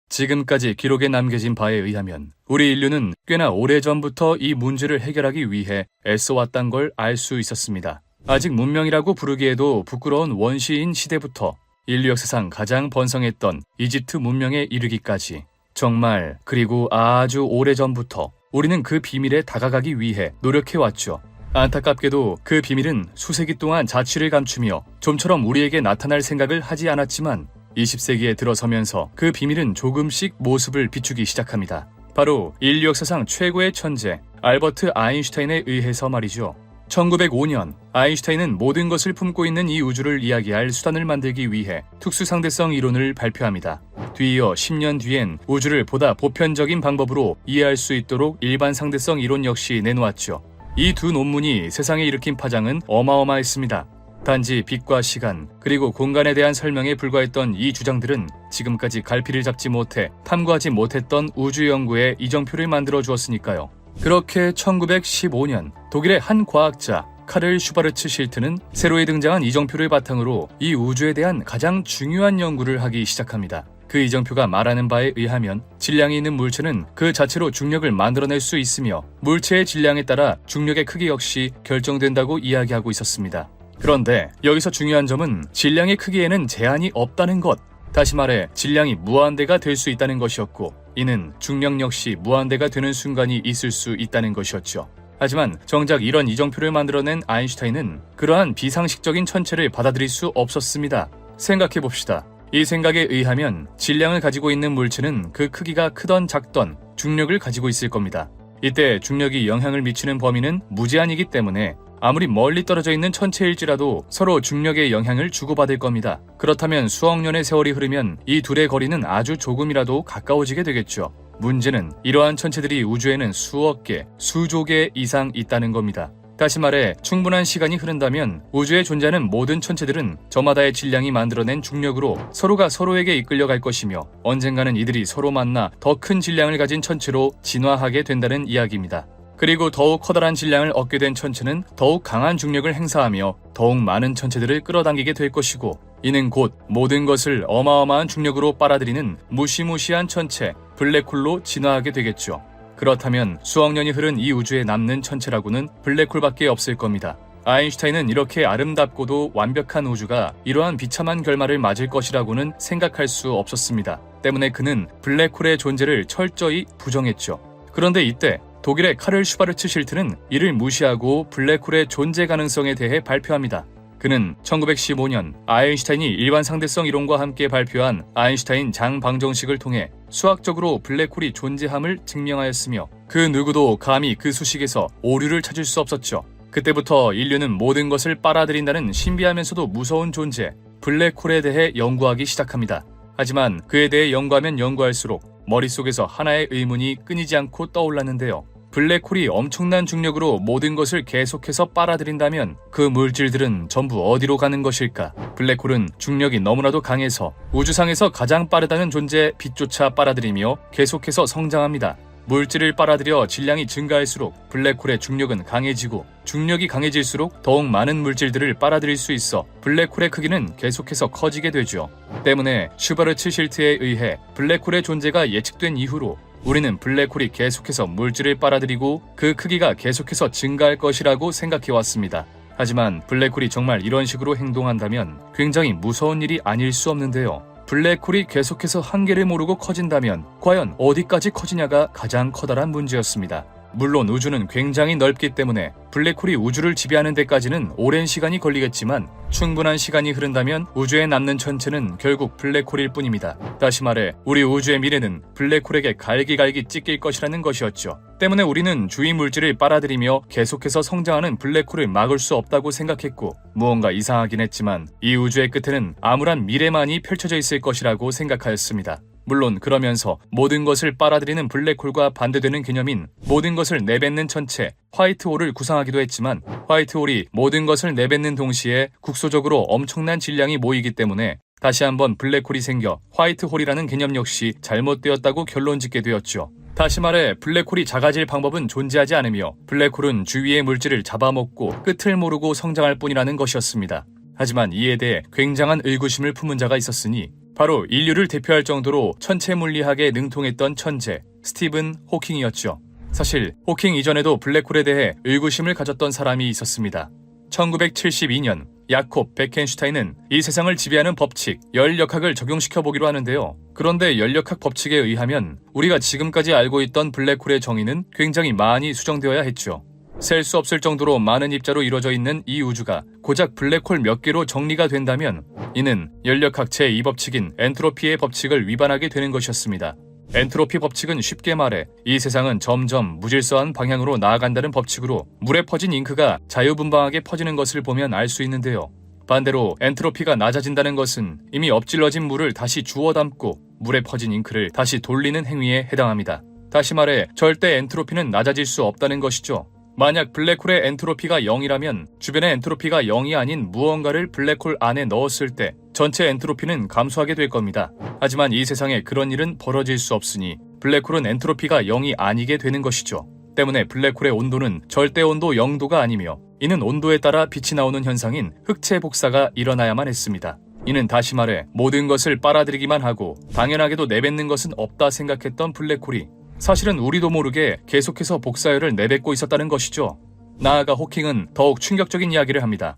지금까지 기록에 남겨진 바에 의하면 우리 인류는 꽤나 오래전부터 이 문제를 해결하기 위해 애써왔단 걸 알 수 있었습니다. 아직 문명이라고 부르기에도 부끄러운 원시인 시대부터 인류 역사상 가장 번성했던 이집트 문명에 이르기까지 정말 그리고 아주 오래전부터 우리는 그 비밀에 다가가기 위해 노력해왔죠. 안타깝게도 그 비밀은 수세기 동안 자취를 감추며 좀처럼 우리에게 나타날 생각을 하지 않았지만 20세기에 들어서면서 그 비밀은 조금씩 모습을 비추기 시작합니다. 바로 인류 역사상 최고의 천재 알버트 아인슈타인에 의해서 말이죠. 1905년 아인슈타인은 모든 것을 품고 있는 이 우주를 이야기할 수단을 만들기 위해 특수상대성 이론을 발표합니다. 뒤이어 10년 뒤엔 우주를 보다 보편적인 방법으로 이해할 수 있도록 일반 상대성 이론 역시 내놓았죠. 이 두 논문이 세상에 일으킨 파장은 어마어마했습니다. 단지 빛과 시간, 그리고 공간에 대한 설명에 불과했던 이 주장들은 지금까지 갈피를 잡지 못해 탐구하지 못했던 우주 연구의 이정표를 만들어 주었으니까요. 그렇게 1915년 독일의 한 과학자 카를 슈바르츠 실트는 새로이 등장한 이정표를 바탕으로 이 우주에 대한 가장 중요한 연구를 하기 시작합니다. 그 이정표가 말하는 바에 의하면 질량이 있는 물체는 그 자체로 중력을 만들어낼 수 있으며 물체의 질량에 따라 중력의 크기 역시 결정된다고 이야기하고 있었습니다. 그런데 여기서 중요한 점은 질량의 크기에는 제한이 없다는 것, 다시 말해 질량이 무한대가 될 수 있다는 것이었고, 이는 중력 역시 무한대가 되는 순간이 있을 수 있다는 것이었죠. 하지만 정작 이런 이정표를 만들어낸 아인슈타인은 그러한 비상식적인 천체를 받아들일 수 없었습니다. 생각해봅시다. 이 생각에 의하면 질량을 가지고 있는 물체는 그 크기가 크던 작던 중력을 가지고 있을 겁니다. 이때 중력이 영향을 미치는 범위는 무제한이기 때문에 아무리 멀리 떨어져 있는 천체일지라도 서로 중력의 영향을 주고받을 겁니다. 그렇다면 수억 년의 세월이 흐르면 이 둘의 거리는 아주 조금이라도 가까워지게 되겠죠. 문제는 이러한 천체들이 우주에는 수억 개, 수조 개 이상 있다는 겁니다. 다시 말해 충분한 시간이 흐른다면 우주에 존재하는 모든 천체들은 저마다의 질량이 만들어낸 중력으로 서로가 서로에게 이끌려갈 것이며 언젠가는 이들이 서로 만나 더 큰 질량을 가진 천체로 진화하게 된다는 이야기입니다. 그리고 더욱 커다란 질량을 얻게 된 천체는 더욱 강한 중력을 행사하며 더욱 많은 천체들을 끌어당기게 될 것이고, 이는 곧 모든 것을 어마어마한 중력으로 빨아들이는 무시무시한 천체, 블랙홀로 진화하게 되겠죠. 그렇다면 수억 년이 흐른 이 우주에 남는 천체라고는 블랙홀밖에 없을 겁니다. 아인슈타인은 이렇게 아름답고도 완벽한 우주가 이러한 비참한 결말을 맞을 것이라고는 생각할 수 없었습니다. 때문에 그는 블랙홀의 존재를 철저히 부정했죠. 그런데 이때 독일의 카를 슈바르츠 실트는 이를 무시하고 블랙홀의 존재 가능성에 대해 발표합니다. 그는 1915년 아인슈타인이 일반 상대성 이론과 함께 발표한 아인슈타인 장방정식을 통해 수학적으로 블랙홀이 존재함을 증명하였으며, 그 누구도 감히 그 수식에서 오류를 찾을 수 없었죠. 그때부터 인류는 모든 것을 빨아들인다는 신비하면서도 무서운 존재, 블랙홀에 대해 연구하기 시작합니다. 하지만 그에 대해 연구하면 연구할수록 머릿속에서 하나의 의문이 끊이지 않고 떠올랐는데요. 블랙홀이 엄청난 중력으로 모든 것을 계속해서 빨아들인다면 그 물질들은 전부 어디로 가는 것일까? 블랙홀은 중력이 너무나도 강해서 우주상에서 가장 빠르다는 존재 빛조차 빨아들이며 계속해서 성장합니다. 물질을 빨아들여 질량이 증가할수록 블랙홀의 중력은 강해지고, 중력이 강해질수록 더욱 많은 물질들을 빨아들일 수 있어 블랙홀의 크기는 계속해서 커지게 되죠. 때문에 슈바르츠 실트에 의해 블랙홀의 존재가 예측된 이후로 우리는 블랙홀이 계속해서 물질을 빨아들이고 그 크기가 계속해서 증가할 것이라고 생각해왔습니다. 하지만 블랙홀이 정말 이런 식으로 행동한다면 굉장히 무서운 일이 아닐 수 없는데요. 블랙홀이 계속해서 한계를 모르고 커진다면 과연 어디까지 커지냐가 가장 커다란 문제였습니다. 물론 우주는 굉장히 넓기 때문에 블랙홀이 우주를 지배하는 데까지는 오랜 시간이 걸리겠지만 충분한 시간이 흐른다면 우주에 남는 천체는 결국 블랙홀일 뿐입니다. 다시 말해 우리 우주의 미래는 블랙홀에게 갈기갈기 찢길 것이라는 것이었죠. 때문에 우리는 주위 물질을 빨아들이며 계속해서 성장하는 블랙홀을 막을 수 없다고 생각했고, 무언가 이상하긴 했지만 이 우주의 끝에는 암울한 미래만이 펼쳐져 있을 것이라고 생각하였습니다. 물론 그러면서 모든 것을 빨아들이는 블랙홀과 반대되는 개념인 모든 것을 내뱉는 천체, 화이트홀을 구상하기도 했지만, 화이트홀이 모든 것을 내뱉는 동시에 국소적으로 엄청난 질량이 모이기 때문에 다시 한번 블랙홀이 생겨 화이트홀이라는 개념 역시 잘못되었다고 결론짓게 되었죠. 다시 말해 블랙홀이 작아질 방법은 존재하지 않으며 블랙홀은 주위의 물질을 잡아먹고 끝을 모르고 성장할 뿐이라는 것이었습니다. 하지만 이에 대해 굉장한 의구심을 품은 자가 있었으니 바로 인류를 대표할 정도로 천체 물리학에 능통했던 천재 스티븐 호킹이었죠. 사실 호킹 이전에도 블랙홀에 대해 의구심을 가졌던 사람이 있었습니다. 1972년 야콥 베켄슈타인은 이 세상을 지배하는 법칙, 열역학을 적용시켜보기로 하는데요. 그런데 열역학 법칙에 의하면 우리가 지금까지 알고 있던 블랙홀의 정의는 굉장히 많이 수정되어야 했죠. 셀 수 없을 정도로 많은 입자로 이루어져 있는 이 우주가 고작 블랙홀 몇 개로 정리가 된다면 이는 열역학 제2법칙인 엔트로피의 법칙을 위반하게 되는 것이었습니다. 엔트로피 법칙은 쉽게 말해 이 세상은 점점 무질서한 방향으로 나아간다는 법칙으로 물에 퍼진 잉크가 자유분방하게 퍼지는 것을 보면 알 수 있는데요. 반대로 엔트로피가 낮아진다는 것은 이미 엎질러진 물을 다시 주워 담고 물에 퍼진 잉크를 다시 돌리는 행위에 해당합니다. 다시 말해 절대 엔트로피는 낮아질 수 없다는 것이죠. 만약 블랙홀의 엔트로피가 0이라면 주변의 엔트로피가 0이 아닌 무언가를 블랙홀 안에 넣었을 때 전체 엔트로피는 감소하게 될 겁니다. 하지만 이 세상에 그런 일은 벌어질 수 없으니 블랙홀은 엔트로피가 0이 아니게 되는 것이죠. 때문에 블랙홀의 온도는 절대 온도 0도가 아니며 이는 온도에 따라 빛이 나오는 현상인 흑체 복사가 일어나야만 했습니다. 이는 다시 말해 모든 것을 빨아들이기만 하고 당연하게도 내뱉는 것은 없다 생각했던 블랙홀이 사실은 우리도 모르게 계속해서 복사열을 내뱉고 있었다는 것이죠. 나아가 호킹은 더욱 충격적인 이야기를 합니다.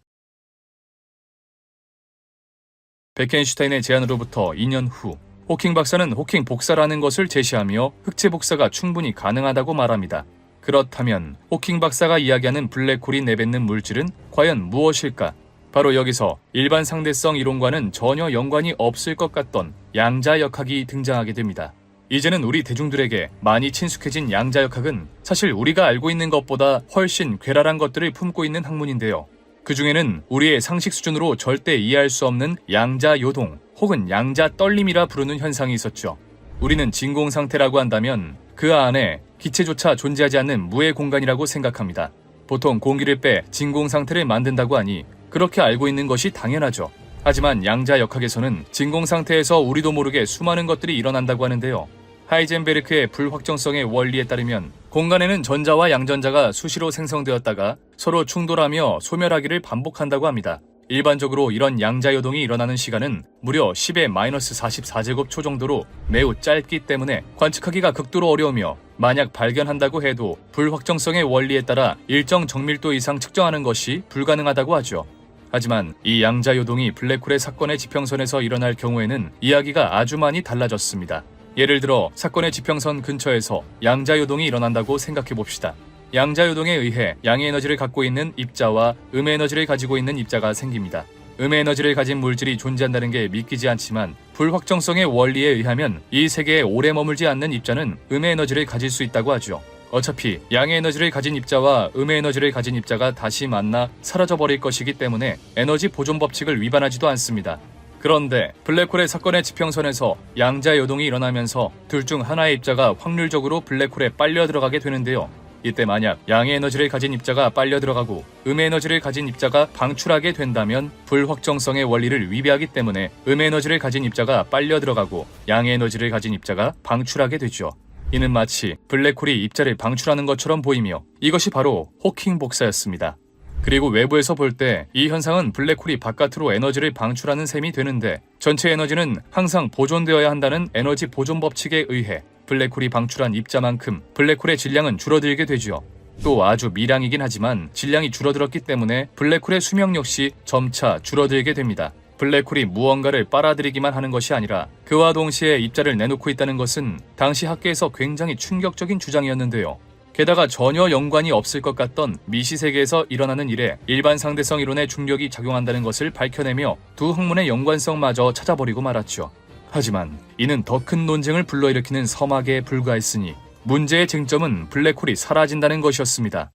베켄슈타인의 제안으로부터 2년 후 호킹 박사는 호킹 복사라는 것을 제시하며 흑체 복사가 충분히 가능하다고 말합니다. 그렇다면 호킹 박사가 이야기하는 블랙홀이 내뱉는 물질은 과연 무엇일까? 바로 여기서 일반 상대성 이론과는 전혀 연관이 없을 것 같던 양자역학이 등장하게 됩니다. 이제는 우리 대중들에게 많이 친숙해진 양자역학은 사실 우리가 알고 있는 것보다 훨씬 괴랄한 것들을 품고 있는 학문인데요. 그 중에는 우리의 상식 수준으로 절대 이해할 수 없는 양자요동 혹은 양자떨림이라 부르는 현상이 있었죠. 우리는 진공 상태라고 한다면 그 안에 기체조차 존재하지 않는 무의 공간이라고 생각합니다. 보통 공기를 빼 진공 상태를 만든다고 하니 그렇게 알고 있는 것이 당연하죠. 하지만 양자역학에서는 진공 상태에서 우리도 모르게 수많은 것들이 일어난다고 하는데요. 하이젠베르크의 불확정성의 원리에 따르면 공간에는 전자와 양전자가 수시로 생성되었다가 서로 충돌하며 소멸하기를 반복한다고 합니다. 일반적으로 이런 양자요동이 일어나는 시간은 무려 10의 마이너스 44제곱초 정도로 매우 짧기 때문에 관측하기가 극도로 어려우며 만약 발견한다고 해도 불확정성의 원리에 따라 일정 정밀도 이상 측정하는 것이 불가능하다고 하죠. 하지만 이 양자요동이 블랙홀의 사건의 지평선에서 일어날 경우에는 이야기가 아주 많이 달라졌습니다. 예를 들어 사건의 지평선 근처에서 양자요동이 일어난다고 생각해봅시다. 양자요동에 의해 양의 에너지를 갖고 있는 입자와 음의 에너지를 가지고 있는 입자가 생깁니다. 음의 에너지를 가진 물질이 존재한다는 게 믿기지 않지만 불확정성의 원리에 의하면 이 세계에 오래 머물지 않는 입자는 음의 에너지를 가질 수 있다고 하죠. 어차피 양의 에너지를 가진 입자와 음의 에너지를 가진 입자가 다시 만나 사라져버릴 것이기 때문에 에너지 보존 법칙을 위반하지도 않습니다. 그런데 블랙홀의 사건의 지평선에서 양자요동이 일어나면서 둘 중 하나의 입자가 확률적으로 블랙홀에 빨려 들어가게 되는데요. 이때 만약 양의 에너지를 가진 입자가 빨려 들어가고 음의 에너지를 가진 입자가 방출하게 된다면 불확정성의 원리를 위배하기 때문에 음의 에너지를 가진 입자가 빨려 들어가고 양의 에너지를 가진 입자가 방출하게 되죠. 이는 마치 블랙홀이 입자를 방출하는 것처럼 보이며 이것이 바로 호킹 복사였습니다. 그리고 외부에서 볼 때 이 현상은 블랙홀이 바깥으로 에너지를 방출하는 셈이 되는데 전체 에너지는 항상 보존되어야 한다는 에너지 보존 법칙에 의해 블랙홀이 방출한 입자만큼 블랙홀의 질량은 줄어들게 되죠. 또 아주 미량이긴 하지만 질량이 줄어들었기 때문에 블랙홀의 수명 역시 점차 줄어들게 됩니다. 블랙홀이 무언가를 빨아들이기만 하는 것이 아니라 그와 동시에 입자를 내놓고 있다는 것은 당시 학계에서 굉장히 충격적인 주장이었는데요. 게다가 전혀 연관이 없을 것 같던 미시세계에서 일어나는 일에 일반 상대성 이론의 중력이 작용한다는 것을 밝혀내며 두 학문의 연관성마저 찾아버리고 말았죠. 하지만 이는 더 큰 논쟁을 불러일으키는 서막에 불과했으니 문제의 쟁점은 블랙홀이 사라진다는 것이었습니다.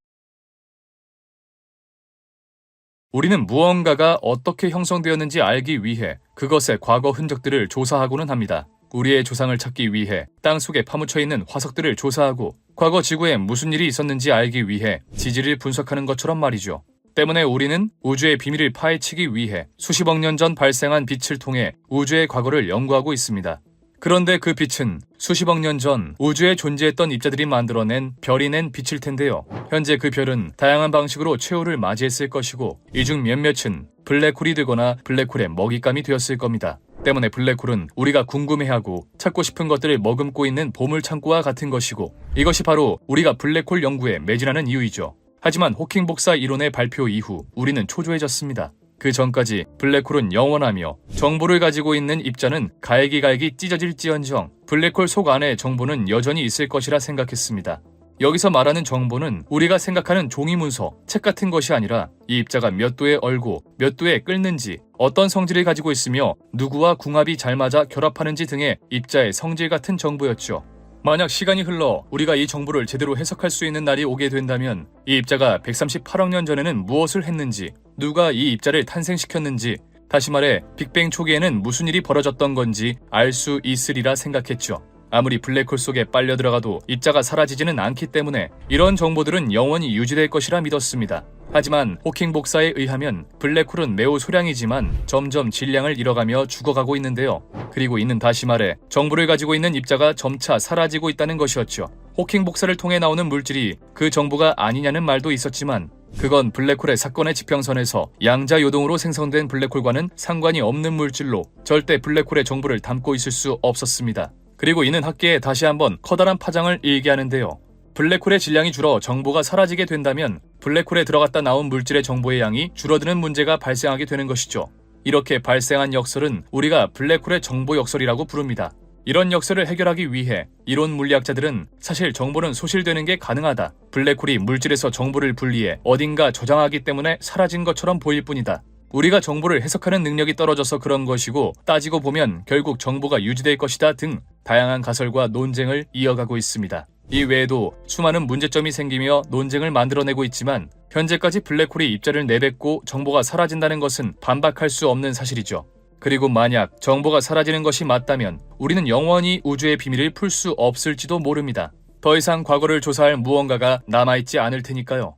우리는 무언가가 어떻게 형성되었는지 알기 위해 그것의 과거 흔적들을 조사하고는 합니다. 우리의 조상을 찾기 위해 땅속에 파묻혀 있는 화석들을 조사하고 과거 지구에 무슨 일이 있었는지 알기 위해 지질을 분석하는 것처럼 말이죠. 때문에 우리는 우주의 비밀을 파헤치기 위해 수십억 년 전 발생한 빛을 통해 우주의 과거를 연구하고 있습니다. 그런데 그 빛은 수십억 년 전 우주에 존재했던 입자들이 만들어낸 별이 낸 빛일 텐데요. 현재 그 별은 다양한 방식으로 최후를 맞이했을 것이고 이 중 몇몇은 블랙홀이 되거나 블랙홀의 먹잇감이 되었을 겁니다. 때문에 블랙홀은 우리가 궁금해하고 찾고 싶은 것들을 머금고 있는 보물창고와 같은 것이고 이것이 바로 우리가 블랙홀 연구에 매진하는 이유이죠. 하지만 호킹 복사 이론의 발표 이후 우리는 초조해졌습니다. 그 전까지 블랙홀은 영원하며 정보를 가지고 있는 입자는 갈기갈기 찢어질지언정 블랙홀 속 안에 정보는 여전히 있을 것이라 생각했습니다. 여기서 말하는 정보는 우리가 생각하는 종이문서, 책 같은 것이 아니라 이 입자가 몇 도에 얼고 몇 도에 끓는지, 어떤 성질을 가지고 있으며 누구와 궁합이 잘 맞아 결합하는지 등의 입자의 성질 같은 정보였죠. 만약 시간이 흘러 우리가 이 정보를 제대로 해석할 수 있는 날이 오게 된다면 이 입자가 138억 년 전에는 무엇을 했는지, 누가 이 입자를 탄생시켰는지, 다시 말해 빅뱅 초기에는 무슨 일이 벌어졌던 건지 알 수 있으리라 생각했죠. 아무리 블랙홀 속에 빨려 들어가도 입자가 사라지지는 않기 때문에 이런 정보들은 영원히 유지될 것이라 믿었습니다. 하지만 호킹 복사에 의하면 블랙홀은 매우 소량이지만 점점 질량을 잃어가며 죽어가고 있는데요. 그리고 이는 다시 말해 정보를 가지고 있는 입자가 점차 사라지고 있다는 것이었죠. 호킹 복사를 통해 나오는 물질이 그 정보가 아니냐는 말도 있었지만 그건 블랙홀의 사건의 지평선에서 양자 요동으로 생성된 블랙홀과는 상관이 없는 물질로 절대 블랙홀의 정보를 담고 있을 수 없었습니다. 그리고 이는 학계에 다시 한번 커다란 파장을 일게 하는데요. 블랙홀의 질량이 줄어 정보가 사라지게 된다면 블랙홀에 들어갔다 나온 물질의 정보의 양이 줄어드는 문제가 발생하게 되는 것이죠. 이렇게 발생한 역설은 우리가 블랙홀의 정보 역설이라고 부릅니다. 이런 역설을 해결하기 위해 이론 물리학자들은 사실 정보는 소실되는 게 가능하다. 블랙홀이 물질에서 정보를 분리해 어딘가 저장하기 때문에 사라진 것처럼 보일 뿐이다. 우리가 정보를 해석하는 능력이 떨어져서 그런 것이고 따지고 보면 결국 정보가 유지될 것이다 등 다양한 가설과 논쟁을 이어가고 있습니다. 이 외에도 수많은 문제점이 생기며 논쟁을 만들어내고 있지만 현재까지 블랙홀이 입자를 내뱉고 정보가 사라진다는 것은 반박할 수 없는 사실이죠. 그리고 만약 정보가 사라지는 것이 맞다면 우리는 영원히 우주의 비밀을 풀 수 없을지도 모릅니다. 더 이상 과거를 조사할 무언가가 남아있지 않을 테니까요.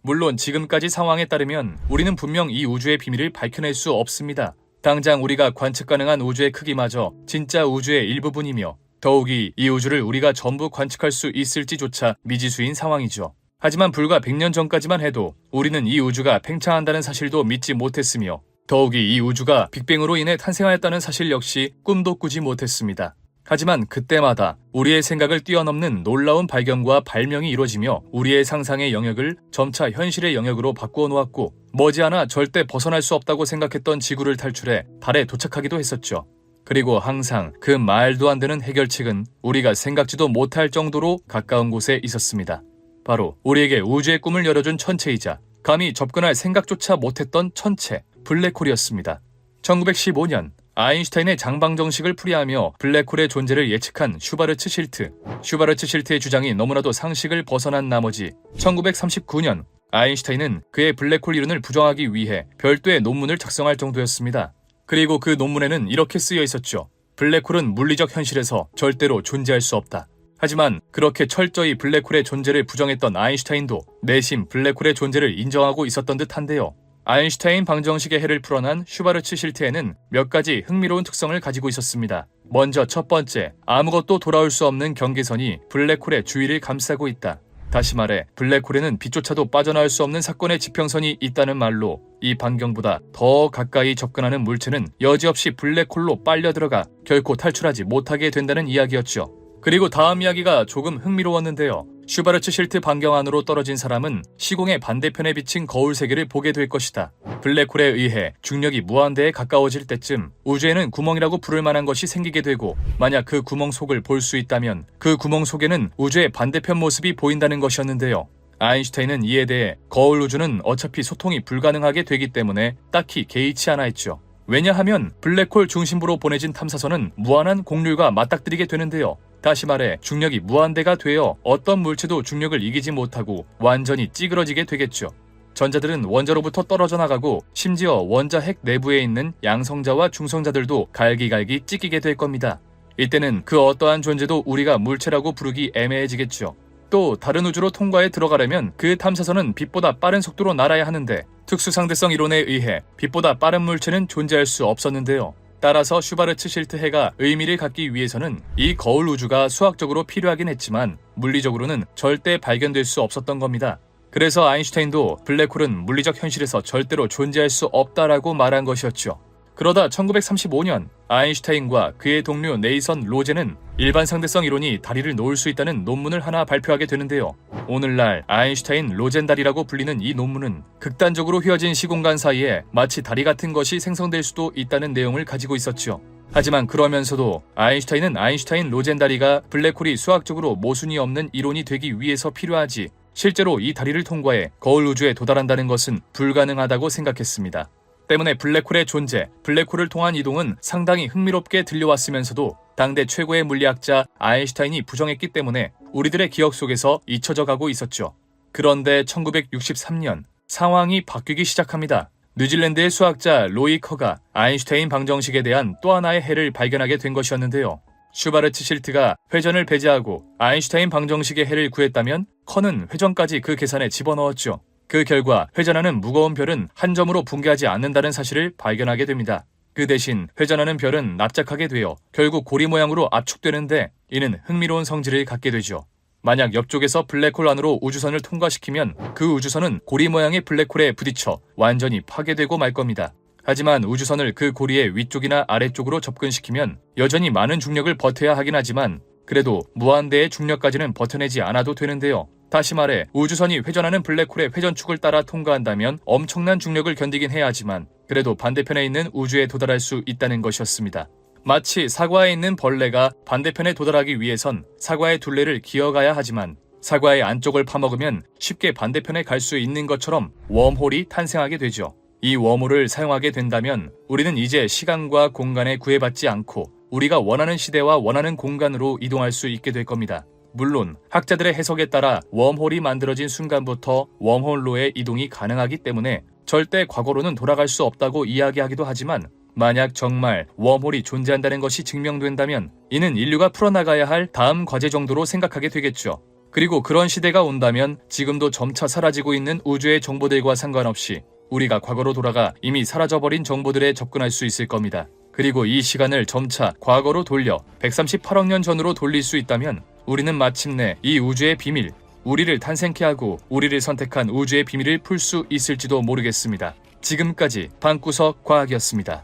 물론 지금까지 상황에 따르면 우리는 분명 이 우주의 비밀을 밝혀낼 수 없습니다. 당장 우리가 관측 가능한 우주의 크기마저 진짜 우주의 일부분이며 더욱이 이 우주를 우리가 전부 관측할 수 있을지조차 미지수인 상황이죠. 하지만 불과 100년 전까지만 해도 우리는 이 우주가 팽창한다는 사실도 믿지 못했으며 더욱이 이 우주가 빅뱅으로 인해 탄생하였다는 사실 역시 꿈도 꾸지 못했습니다. 하지만 그때마다 우리의 생각을 뛰어넘는 놀라운 발견과 발명이 이루어지며 우리의 상상의 영역을 점차 현실의 영역으로 바꾸어 놓았고 머지않아 절대 벗어날 수 없다고 생각했던 지구를 탈출해 달에 도착하기도 했었죠. 그리고 항상 그 말도 안 되는 해결책은 우리가 생각지도 못할 정도로 가까운 곳에 있었습니다. 바로 우리에게 우주의 꿈을 열어준 천체이자 감히 접근할 생각조차 못했던 천체, 블랙홀이었습니다. 1915년 아인슈타인의 장방정식을 풀이하며 블랙홀의 존재를 예측한 슈바르츠 실트. 슈바르츠 실트의 주장이 너무나도 상식을 벗어난 나머지 1939년 아인슈타인은 그의 블랙홀 이론을 부정하기 위해 별도의 논문을 작성할 정도였습니다. 그리고 그 논문에는 이렇게 쓰여 있었죠. 블랙홀은 물리적 현실에서 절대로 존재할 수 없다. 하지만 그렇게 철저히 블랙홀의 존재를 부정했던 아인슈타인도 내심 블랙홀의 존재를 인정하고 있었던 듯한데요. 아인슈타인 방정식의 해를 풀어난 슈바르츠 실트에는 몇 가지 흥미로운 특성을 가지고 있었습니다. 먼저 첫 번째, 아무것도 돌아올 수 없는 경계선이 블랙홀의 주위를 감싸고 있다. 다시 말해 블랙홀에는 빛조차도 빠져나올 수 없는 사건의 지평선이 있다는 말로 이 반경보다 더 가까이 접근하는 물체는 여지없이 블랙홀로 빨려 들어가 결코 탈출하지 못하게 된다는 이야기였죠. 그리고 다음 이야기가 조금 흥미로웠는데요. 슈바르츠 실트 반경 안으로 떨어진 사람은 시공의 반대편에 비친 거울 세계를 보게 될 것이다. 블랙홀에 의해 중력이 무한대에 가까워질 때쯤 우주에는 구멍이라고 부를 만한 것이 생기게 되고 만약 그 구멍 속을 볼 수 있다면 그 구멍 속에는 우주의 반대편 모습이 보인다는 것이었는데요. 아인슈타인은 이에 대해 거울 우주는 어차피 소통이 불가능하게 되기 때문에 딱히 개의치 않아 했죠. 왜냐하면 블랙홀 중심부로 보내진 탐사선은 무한한 곡률과 맞닥뜨리게 되는데요. 다시 말해 중력이 무한대가 되어 어떤 물체도 중력을 이기지 못하고 완전히 찌그러지게 되겠죠. 전자들은 원자로부터 떨어져 나가고 심지어 원자 핵 내부에 있는 양성자와 중성자들도 갈기갈기 찢기게 될 겁니다. 이때는 그 어떠한 존재도 우리가 물체라고 부르기 애매해지겠죠. 또 다른 우주로 통과해 들어가려면 그 탐사선은 빛보다 빠른 속도로 날아야 하는데 특수상대성 이론에 의해 빛보다 빠른 물체는 존재할 수 없었는데요. 따라서 슈바르츠 실트 해가 의미를 갖기 위해서는 이 거울 우주가 수학적으로 필요하긴 했지만 물리적으로는 절대 발견될 수 없었던 겁니다. 그래서 아인슈타인도 블랙홀은 물리적 현실에서 절대로 존재할 수 없다라고 말한 것이었죠. 그러다 1935년 아인슈타인과 그의 동료 네이선 로제는 일반 상대성 이론이 다리를 놓을 수 있다는 논문을 하나 발표하게 되는데요. 오늘날 아인슈타인 로젠 다리라고 불리는 이 논문은 극단적으로 휘어진 시공간 사이에 마치 다리 같은 것이 생성될 수도 있다는 내용을 가지고 있었죠. 하지만 그러면서도 아인슈타인은 아인슈타인 로젠 다리가 블랙홀이 수학적으로 모순이 없는 이론이 되기 위해서 필요하지 실제로 이 다리를 통과해 거울 우주에 도달한다는 것은 불가능하다고 생각했습니다. 때문에 블랙홀의 존재, 블랙홀을 통한 이동은 상당히 흥미롭게 들려왔으면서도 당대 최고의 물리학자 아인슈타인이 부정했기 때문에 우리들의 기억 속에서 잊혀져 가고 있었죠. 그런데 1963년 상황이 바뀌기 시작합니다. 뉴질랜드의 수학자 로이 커가 아인슈타인 방정식에 대한 또 하나의 해를 발견하게 된 것이었는데요. 슈바르츠 실트가 회전을 배제하고 아인슈타인 방정식의 해를 구했다면 커는 회전까지 그 계산에 집어넣었죠. 그 결과 회전하는 무거운 별은 한 점으로 붕괴하지 않는다는 사실을 발견하게 됩니다. 그 대신 회전하는 별은 납작하게 되어 결국 고리 모양으로 압축되는데 이는 흥미로운 성질을 갖게 되죠. 만약 옆쪽에서 블랙홀 안으로 우주선을 통과시키면 그 우주선은 고리 모양의 블랙홀에 부딪혀 완전히 파괴되고 말 겁니다. 하지만 우주선을 그 고리의 위쪽이나 아래쪽으로 접근시키면 여전히 많은 중력을 버텨야 하긴 하지만 그래도 무한대의 중력까지는 버텨내지 않아도 되는데요. 다시 말해 우주선이 회전하는 블랙홀의 회전축을 따라 통과한다면 엄청난 중력을 견디긴 해야 하지만 그래도 반대편에 있는 우주에 도달할 수 있다는 것이었습니다. 마치 사과에 있는 벌레가 반대편에 도달하기 위해선 사과의 둘레를 기어가야 하지만 사과의 안쪽을 파먹으면 쉽게 반대편에 갈 수 있는 것처럼 웜홀이 탄생하게 되죠. 이 웜홀을 사용하게 된다면 우리는 이제 시간과 공간에 구애받지 않고 우리가 원하는 시대와 원하는 공간으로 이동할 수 있게 될 겁니다. 물론 학자들의 해석에 따라 웜홀이 만들어진 순간부터 웜홀로의 이동이 가능하기 때문에 절대 과거로는 돌아갈 수 없다고 이야기하기도 하지만 만약 정말 웜홀이 존재한다는 것이 증명된다면 이는 인류가 풀어나가야 할 다음 과제 정도로 생각하게 되겠죠. 그리고 그런 시대가 온다면 지금도 점차 사라지고 있는 우주의 정보들과 상관없이 우리가 과거로 돌아가 이미 사라져버린 정보들에 접근할 수 있을 겁니다. 그리고 이 시간을 점차 과거로 돌려 138억 년 전으로 돌릴 수 있다면 우리는 마침내 이 우주의 비밀, 우리를 탄생케 하고 우리를 선택한 우주의 비밀을 풀 수 있을지도 모르겠습니다. 지금까지 방구석 과학이었습니다.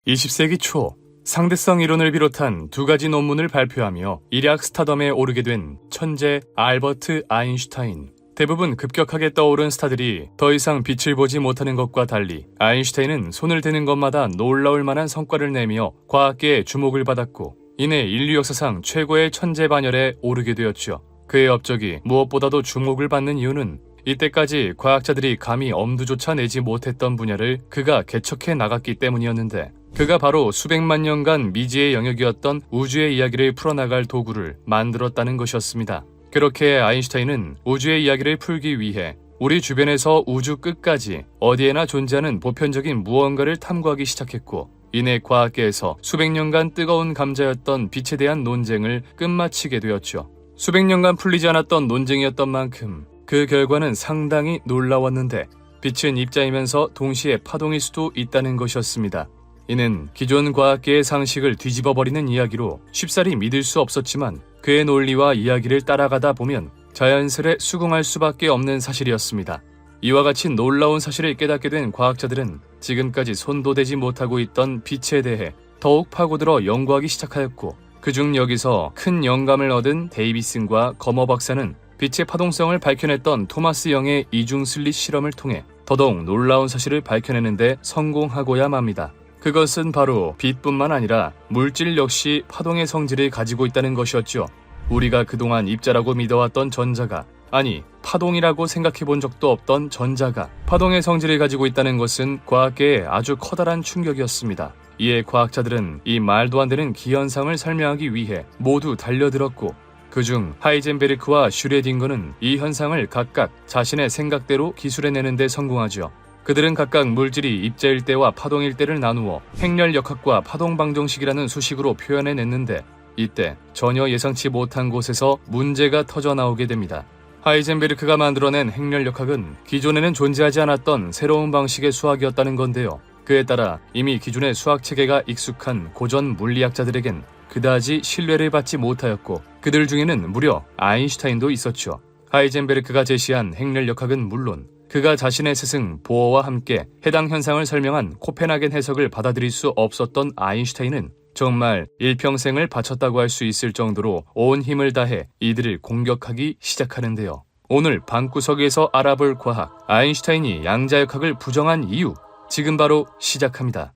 (20세기) 초 상대성 이론을 비롯한 두 가지 논문을 발표하며 일약 스타덤에 오르게 된 천재 알버트 아인슈타인. 대부분 급격하게 떠오른 스타들이 더 이상 빛을 보지 못하는 것과 달리 아인슈타인은 손을 대는 것마다 놀라울 만한 성과를 내며 과학계의 주목을 받았고 이내 인류 역사상 최고의 천재 반열에 오르게 되었죠. 그의 업적이 무엇보다도 주목을 받는 이유는 이때까지 과학자들이 감히 엄두조차 내지 못했던 분야를 그가 개척해 나갔기 때문이었는데 그가 바로 수백만 년간 미지의 영역이었던 우주의 이야기를 풀어나갈 도구를 만들었다는 것이었습니다. 그렇게 아인슈타인은 우주의 이야기를 풀기 위해 우리 주변에서 우주 끝까지 어디에나 존재하는 보편적인 무언가를 탐구하기 시작했고 이내 과학계에서 수백 년간 뜨거운 감자였던 빛에 대한 논쟁을 끝마치게 되었죠. 수백 년간 풀리지 않았던 논쟁이었던 만큼 그 결과는 상당히 놀라웠는데 빛은 입자이면서 동시에 파동일 수도 있다는 것이었습니다. 이는 기존 과학계의 상식을 뒤집어버리는 이야기로 쉽사리 믿을 수 없었지만 그의 논리와 이야기를 따라가다 보면 자연스레 수긍할 수밖에 없는 사실이었습니다. 이와 같이 놀라운 사실을 깨닫게 된 과학자들은 지금까지 손도 대지 못하고 있던 빛에 대해 더욱 파고들어 연구하기 시작하였고 그중 여기서 큰 영감을 얻은 데이비슨과 거머 박사는 빛의 파동성을 밝혀냈던 토마스 영의 이중 슬릿 실험을 통해 더더욱 놀라운 사실을 밝혀내는데 성공하고야 맙니다. 그것은 바로 빛뿐만 아니라 물질 역시 파동의 성질을 가지고 있다는 것이었죠. 우리가 그동안 입자라고 믿어왔던 전자가, 아니 파동이라고 생각해본 적도 없던 전자가 파동의 성질을 가지고 있다는 것은 과학계에 아주 커다란 충격이었습니다. 이에 과학자들은 이 말도 안 되는 기현상을 설명하기 위해 모두 달려들었고 그중 하이젠베르크와 슈레딩거는 이 현상을 각각 자신의 생각대로 기술해내는 데 성공하죠. 그들은 각각 물질이 입자일 때와 파동일 때를 나누어 행렬역학과 파동방정식이라는 수식으로 표현해냈는데 이때 전혀 예상치 못한 곳에서 문제가 터져 나오게 됩니다. 하이젠베르크가 만들어낸 행렬역학은 기존에는 존재하지 않았던 새로운 방식의 수학이었다는 건데요. 그에 따라 이미 기존의 수학체계가 익숙한 고전 물리학자들에겐 그다지 신뢰를 받지 못하였고 그들 중에는 무려 아인슈타인도 있었죠. 하이젠베르크가 제시한 행렬역학은 물론 그가 자신의 스승 보어와 함께 해당 현상을 설명한 코펜하겐 해석을 받아들일 수 없었던 아인슈타인은 정말 일평생을 바쳤다고 할 수 있을 정도로 온 힘을 다해 이들을 공격하기 시작하는데요. 오늘 방구석에서 알아볼 과학, 아인슈타인이 양자역학을 부정한 이유, 지금 바로 시작합니다.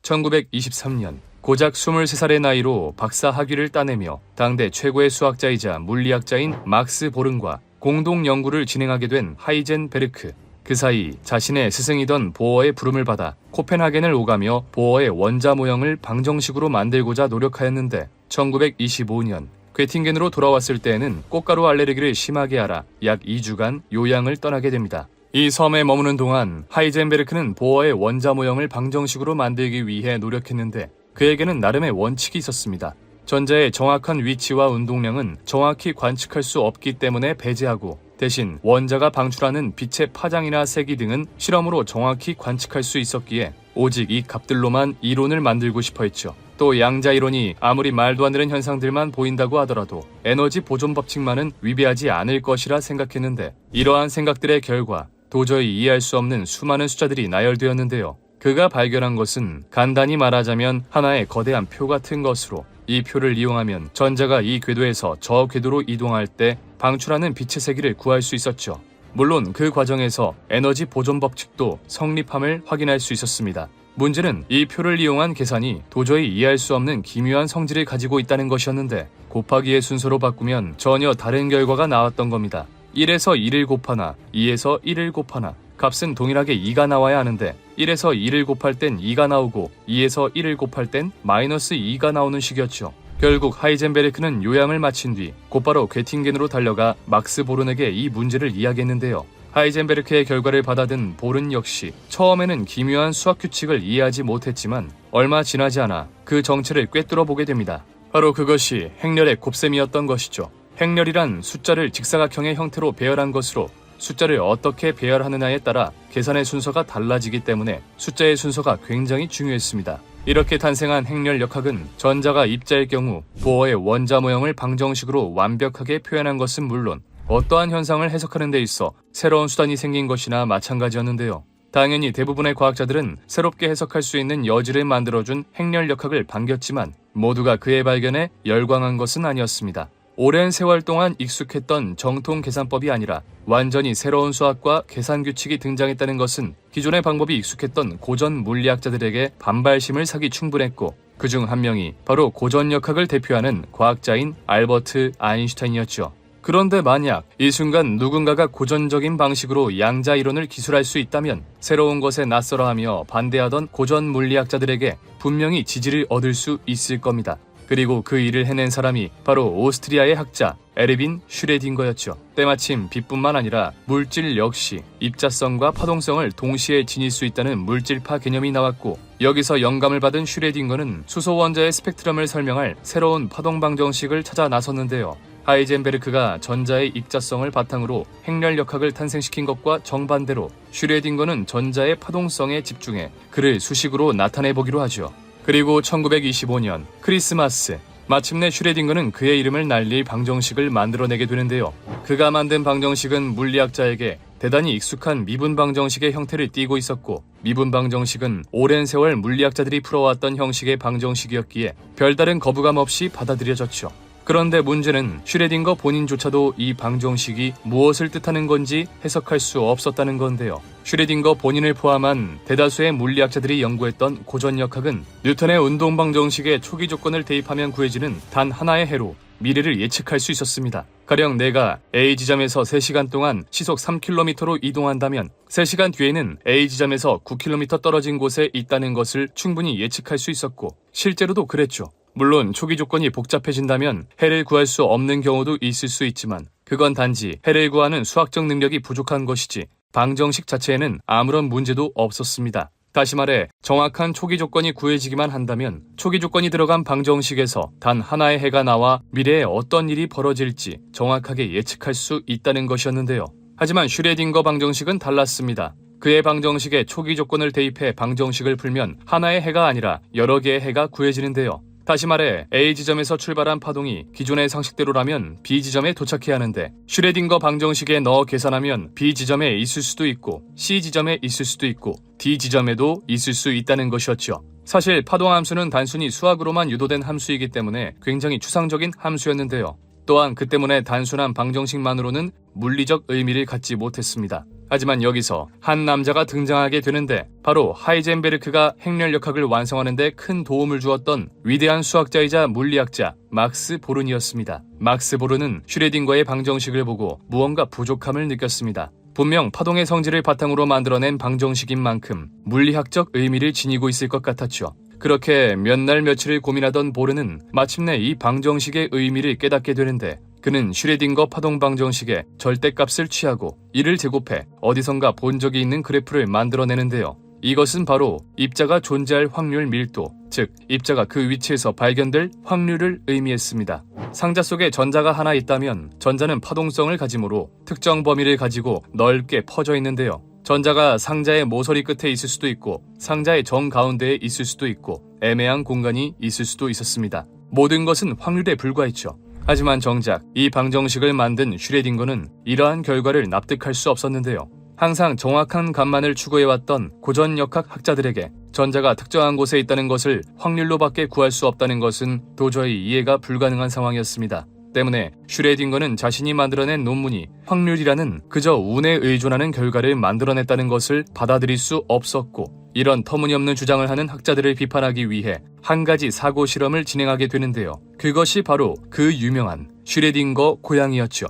1923년 고작 23살의 나이로 박사 학위를 따내며 당대 최고의 수학자이자 물리학자인 막스 보른과 공동 연구를 진행하게 된 하이젠베르크. 그 사이 자신의 스승이던 보어의 부름을 받아 코펜하겐을 오가며 보어의 원자 모형을 방정식으로 만들고자 노력하였는데 1925년 괴팅겐으로 돌아왔을 때에는 꽃가루 알레르기를 심하게 앓아 약 2주간 요양을 떠나게 됩니다. 이 섬에 머무는 동안 하이젠베르크는 보어의 원자 모형을 방정식으로 만들기 위해 노력했는데 그에게는 나름의 원칙이 있었습니다. 전자의 정확한 위치와 운동량은 정확히 관측할 수 없기 때문에 배제하고 대신 원자가 방출하는 빛의 파장이나 세기 등은 실험으로 정확히 관측할 수 있었기에 오직 이 값들로만 이론을 만들고 싶어 했죠. 또 양자 이론이 아무리 말도 안 되는 현상들만 보인다고 하더라도 에너지 보존 법칙만은 위배하지 않을 것이라 생각했는데 이러한 생각들의 결과 도저히 이해할 수 없는 수많은 숫자들이 나열되었는데요. 그가 발견한 것은 간단히 말하자면 하나의 거대한 표 같은 것으로 이 표를 이용하면 전자가 이 궤도에서 저 궤도로 이동할 때 방출하는 빛의 세기를 구할 수 있었죠. 물론 그 과정에서 에너지 보존 법칙도 성립함을 확인할 수 있었습니다. 문제는 이 표를 이용한 계산이 도저히 이해할 수 없는 기묘한 성질을 가지고 있다는 것이었는데 곱하기의 순서로 바꾸면 전혀 다른 결과가 나왔던 겁니다. 1에서 1을 곱하나 2에서 1을 곱하나 값은 동일하게 2가 나와야 하는데 1에서 2를 곱할 땐 2가 나오고 2에서 1을 곱할 땐 마이너스 2가 나오는 식이었죠. 결국 하이젠베르크는 요양을 마친 뒤 곧바로 괴팅겐으로 달려가 막스 보른에게 이 문제를 이야기했는데요. 하이젠베르크의 결과를 받아든 보른 역시 처음에는 기묘한 수학 규칙을 이해하지 못했지만 얼마 지나지 않아 그 정체를 꿰뚫어 보게 됩니다. 바로 그것이 행렬의 곱셈이었던 것이죠. 행렬이란 숫자를 직사각형의 형태로 배열한 것으로 숫자를 어떻게 배열하느냐에 따라 계산의 순서가 달라지기 때문에 숫자의 순서가 굉장히 중요했습니다. 이렇게 탄생한 행렬 역학은 전자가 입자일 경우 보어의 원자 모형을 방정식으로 완벽하게 표현한 것은 물론 어떠한 현상을 해석하는 데 있어 새로운 수단이 생긴 것이나 마찬가지였는데요. 당연히 대부분의 과학자들은 새롭게 해석할 수 있는 여지를 만들어준 행렬 역학을 반겼지만 모두가 그의 발견에 열광한 것은 아니었습니다. 오랜 세월 동안 익숙했던 정통 계산법이 아니라 완전히 새로운 수학과 계산 규칙이 등장했다는 것은 기존의 방법이 익숙했던 고전 물리학자들에게 반발심을 사기 충분했고 그중 한 명이 바로 고전 역학을 대표하는 과학자인 알버트 아인슈타인이었죠. 그런데 만약 이 순간 누군가가 고전적인 방식으로 양자 이론을 기술할 수 있다면 새로운 것에 낯설어하며 반대하던 고전 물리학자들에게 분명히 지지를 얻을 수 있을 겁니다. 그리고 그 일을 해낸 사람이 바로 오스트리아의 학자 에르빈 슈레딩거였죠. 때마침 빛뿐만 아니라 물질 역시 입자성과 파동성을 동시에 지닐 수 있다는 물질파 개념이 나왔고 여기서 영감을 받은 슈레딩거는 수소 원자의 스펙트럼을 설명할 새로운 파동 방정식을 찾아 나섰는데요. 하이젠베르크가 전자의 입자성을 바탕으로 행렬 역학을 탄생시킨 것과 정반대로 슈레딩거는 전자의 파동성에 집중해 그를 수식으로 나타내보기로 하죠. 그리고 1925년 크리스마스 마침내 슈레딩거는 그의 이름을 날릴 방정식을 만들어내게 되는데요. 그가 만든 방정식은 물리학자에게 대단히 익숙한 미분 방정식의 형태를 띠고 있었고 미분 방정식은 오랜 세월 물리학자들이 풀어왔던 형식의 방정식이었기에 별다른 거부감 없이 받아들여졌죠. 그런데 문제는 슈레딩거 본인조차도 이 방정식이 무엇을 뜻하는 건지 해석할 수 없었다는 건데요. 슈레딩거 본인을 포함한 대다수의 물리학자들이 연구했던 고전 역학은 뉴턴의 운동 방정식에 초기 조건을 대입하면 구해지는 단 하나의 해로 미래를 예측할 수 있었습니다. 가령 내가 A 지점에서 3시간 동안 시속 3km로 이동한다면 3시간 뒤에는 A 지점에서 9km 떨어진 곳에 있다는 것을 충분히 예측할 수 있었고 실제로도 그랬죠. 물론 초기 조건이 복잡해진다면 해를 구할 수 없는 경우도 있을 수 있지만 그건 단지 해를 구하는 수학적 능력이 부족한 것이지 방정식 자체에는 아무런 문제도 없었습니다. 다시 말해 정확한 초기 조건이 구해지기만 한다면 초기 조건이 들어간 방정식에서 단 하나의 해가 나와 미래에 어떤 일이 벌어질지 정확하게 예측할 수 있다는 것이었는데요. 하지만 슈레딩거 방정식은 달랐습니다. 그의 방정식에 초기 조건을 대입해 방정식을 풀면 하나의 해가 아니라 여러 개의 해가 구해지는데요. 다시 말해 A 지점에서 출발한 파동이 기존의 상식대로라면 B 지점에 도착해야 하는데 슈레딩거 방정식에 넣어 계산하면 B 지점에 있을 수도 있고 C 지점에 있을 수도 있고 D 지점에도 있을 수 있다는 것이었죠. 사실 파동함수는 단순히 수학으로만 유도된 함수이기 때문에 굉장히 추상적인 함수였는데요. 또한 그 때문에 단순한 방정식만으로는 물리적 의미를 갖지 못했습니다. 하지만 여기서 한 남자가 등장하게 되는데 바로 하이젠베르크가 핵연력학을 완성하는 데 큰 도움을 주었던 위대한 수학자이자 물리학자 막스 보른이었습니다. 막스 보른은 슈레딩거의 방정식을 보고 무언가 부족함을 느꼈습니다. 분명 파동의 성질을 바탕으로 만들어낸 방정식인 만큼 물리학적 의미를 지니고 있을 것 같았죠. 그렇게 몇 날 며칠을 고민하던 보른은 마침내 이 방정식의 의미를 깨닫게 되는데 그는 슈레딩거 파동 방정식의 절대값을 취하고 이를 제곱해 어디선가 본 적이 있는 그래프를 만들어내는데요. 이것은 바로 입자가 존재할 확률 밀도, 즉 입자가 그 위치에서 발견될 확률을 의미했습니다. 상자 속에 전자가 하나 있다면 전자는 파동성을 가지므로 특정 범위를 가지고 넓게 퍼져 있는데요. 전자가 상자의 모서리 끝에 있을 수도 있고 상자의 정가운데에 있을 수도 있고 애매한 공간이 있을 수도 있었습니다. 모든 것은 확률에 불과했죠. 하지만 정작 이 방정식을 만든 슈레딩거는 이러한 결과를 납득할 수 없었는데요. 항상 정확한 값만을 추구해왔던 고전역학 학자들에게 전자가 특정한 곳에 있다는 것을 확률로밖에 구할 수 없다는 것은 도저히 이해가 불가능한 상황이었습니다. 때문에 슈레딩거는 자신이 만들어낸 논문이 확률이라는 그저 운에 의존하는 결과를 만들어냈다는 것을 받아들일 수 없었고 이런 터무니없는 주장을 하는 학자들을 비판하기 위해 한 가지 사고 실험을 진행하게 되는데요. 그것이 바로 그 유명한 슈레딩거 고양이였죠.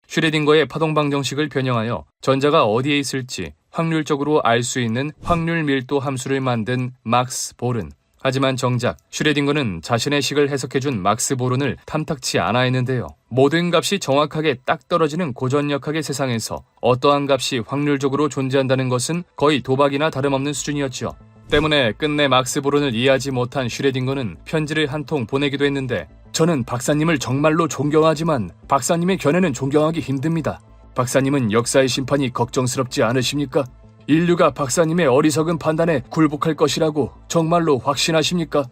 슈레딩거의 파동 방정식을 변형하여 전자가 어디에 있을지 확률적으로 알 수 있는 확률 밀도 함수를 만든 막스 보른. 하지만 정작 슈레딩거는 자신의 식을 해석해준 막스 보른을 탐탁치 않아 했는데요. 모든 값이 정확하게 딱 떨어지는 고전역학의 세상에서 어떠한 값이 확률적으로 존재한다는 것은 거의 도박이나 다름없는 수준이었죠. 때문에 끝내 막스 보른을 이해하지 못한 슈레딩거는 편지를 한 통 보내기도 했는데 저는 박사님을 정말로 존경하지만 박사님의 견해는 존경하기 힘듭니다. 박사님은 역사의 심판이 걱정스럽지 않으십니까? 인류가 박사님의 어리석은 판단에 굴복할 것이라고 정말로 확신하십니까?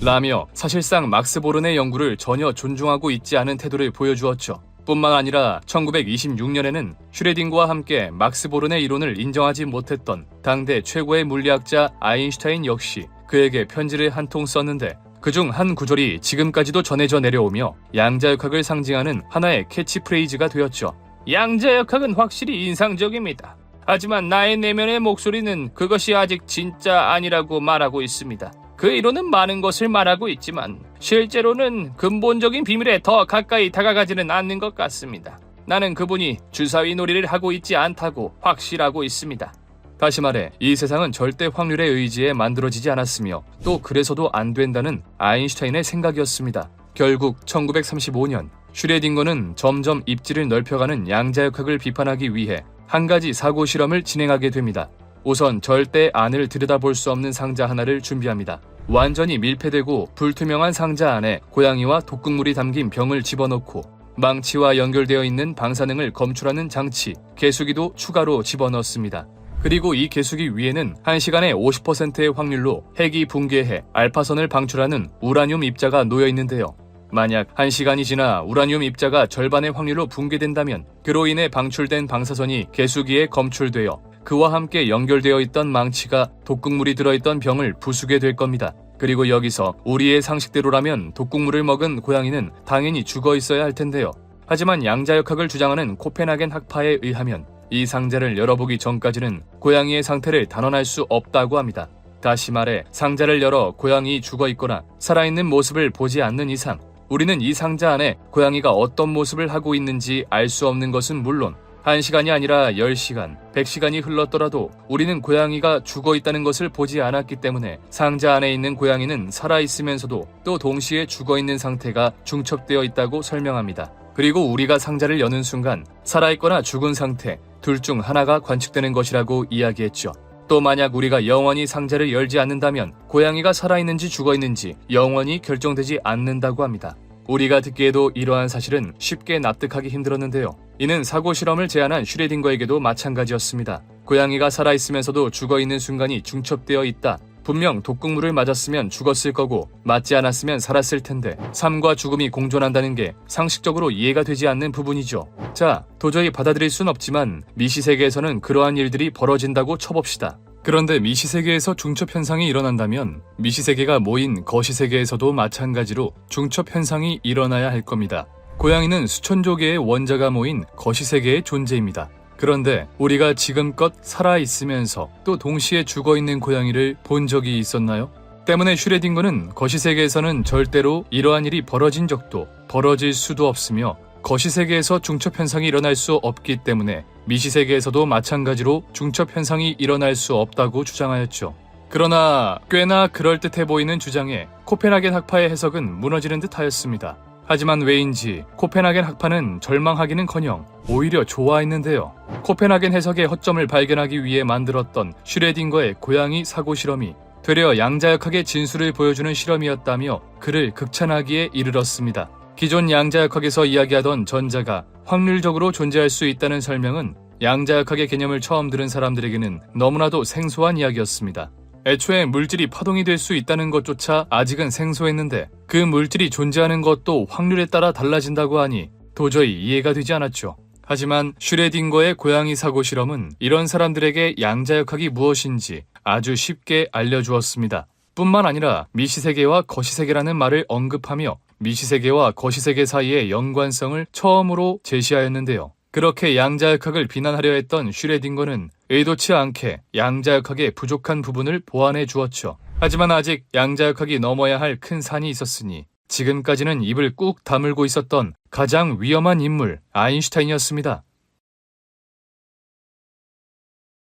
라며 사실상 막스 보른의 연구를 전혀 존중하고 있지 않은 태도를 보여주었죠. 뿐만 아니라 1926년에는 슈레딩거와 함께 막스 보른의 이론을 인정하지 못했던 당대 최고의 물리학자 아인슈타인 역시 그에게 편지를 한 통 썼는데 그중 한 구절이 지금까지도 전해져 내려오며 양자역학을 상징하는 하나의 캐치프레이즈가 되었죠. 양자역학은 확실히 인상적입니다. 하지만 나의 내면의 목소리는 그것이 아직 진짜 아니라고 말하고 있습니다. 그 이론은 많은 것을 말하고 있지만 실제로는 근본적인 비밀에 더 가까이 다가가지는 않는 것 같습니다. 나는 그분이 주사위 놀이를 하고 있지 않다고 확실하고 있습니다. 다시 말해 이 세상은 절대 확률에 의지해 만들어지지 않았으며 또 그래서도 안 된다는 아인슈타인의 생각이었습니다. 결국 1935년 슈레딩거는 점점 입지를 넓혀가는 양자역학을 비판하기 위해 한 가지 사고 실험을 진행하게 됩니다. 우선 절대 안을 들여다볼 수 없는 상자 하나를 준비합니다. 완전히 밀폐되고 불투명한 상자 안에 고양이와 독극물이 담긴 병을 집어넣고 망치와 연결되어 있는 방사능을 검출하는 장치, 개수기도 추가로 집어넣습니다. 그리고 이 개수기 위에는 1시간에 50%의 확률로 핵이 붕괴해 알파선을 방출하는 우라늄 입자가 놓여 있는데요. 만약 1시간이 지나 우라늄 입자가 절반의 확률로 붕괴된다면 그로 인해 방출된 방사선이 개수기에 검출되어 그와 함께 연결되어 있던 망치가 독극물이 들어있던 병을 부수게 될 겁니다. 그리고 여기서 우리의 상식대로라면 독극물을 먹은 고양이는 당연히 죽어 있어야 할 텐데요. 하지만 양자역학을 주장하는 코펜하겐 학파에 의하면 이 상자를 열어보기 전까지는 고양이의 상태를 단언할 수 없다고 합니다. 다시 말해 상자를 열어 고양이 죽어 있거나 살아있는 모습을 보지 않는 이상 우리는 이 상자 안에 고양이가 어떤 모습을 하고 있는지 알 수 없는 것은 물론 1시간이 아니라 10시간, 100시간이 흘렀더라도 우리는 고양이가 죽어 있다는 것을 보지 않았기 때문에 상자 안에 있는 고양이는 살아있으면서도 또 동시에 죽어 있는 상태가 중첩되어 있다고 설명합니다. 그리고 우리가 상자를 여는 순간 살아있거나 죽은 상태 둘 중 하나가 관측되는 것이라고 이야기했죠. 또 만약 우리가 영원히 상자를 열지 않는다면 고양이가 살아있는지 죽어있는지 영원히 결정되지 않는다고 합니다. 우리가 듣기에도 이러한 사실은 쉽게 납득하기 힘들었는데요. 이는 사고 실험을 제안한 슈레딩거에게도 마찬가지였습니다. 고양이가 살아있으면서도 죽어있는 순간이 중첩되어 있다. 분명 독극물을 맞았으면 죽었을 거고 맞지 않았으면 살았을 텐데 삶과 죽음이 공존한다는 게 상식적으로 이해가 되지 않는 부분이죠. 자, 도저히 받아들일 순 없지만 미시세계에서는 그러한 일들이 벌어진다고 쳐봅시다. 그런데 미시세계에서 중첩현상이 일어난다면 미시세계가 모인 거시세계에서도 마찬가지로 중첩현상이 일어나야 할 겁니다. 고양이는 수천조 개의 원자가 모인 거시세계의 존재입니다. 그런데 우리가 지금껏 살아있으면서 또 동시에 죽어있는 고양이를 본 적이 있었나요? 때문에 슈레딩거는 거시세계에서는 절대로 이러한 일이 벌어진 적도 벌어질 수도 없으며 거시세계에서 중첩현상이 일어날 수 없기 때문에 미시세계에서도 마찬가지로 중첩현상이 일어날 수 없다고 주장하였죠. 그러나 꽤나 그럴듯해 보이는 주장에 코펜하겐 학파의 해석은 무너지는 듯 하였습니다. 하지만 왜인지 코펜하겐 학파는 절망하기는커녕 오히려 좋아했는데요. 코펜하겐 해석의 허점을 발견하기 위해 만들었던 슈레딩거의 고양이 사고 실험이 되려 양자역학의 진수를 보여주는 실험이었다며 그를 극찬하기에 이르렀습니다. 기존 양자역학에서 이야기하던 전자가 확률적으로 존재할 수 있다는 설명은 양자역학의 개념을 처음 들은 사람들에게는 너무나도 생소한 이야기였습니다. 애초에 물질이 파동이 될 수 있다는 것조차 아직은 생소했는데 그 물질이 존재하는 것도 확률에 따라 달라진다고 하니 도저히 이해가 되지 않았죠. 하지만 슈레딩거의 고양이 사고 실험은 이런 사람들에게 양자역학이 무엇인지 아주 쉽게 알려주었습니다. 뿐만 아니라 미시세계와 거시세계라는 말을 언급하며 미시세계와 거시세계 사이의 연관성을 처음으로 제시하였는데요. 그렇게 양자역학을 비난하려 했던 슈레딩거는 의도치 않게 양자역학의 부족한 부분을 보완해 주었죠. 하지만 아직 양자역학이 넘어야 할 큰 산이 있었으니 지금까지는 입을 꾹 다물고 있었던 가장 위험한 인물 아인슈타인이었습니다.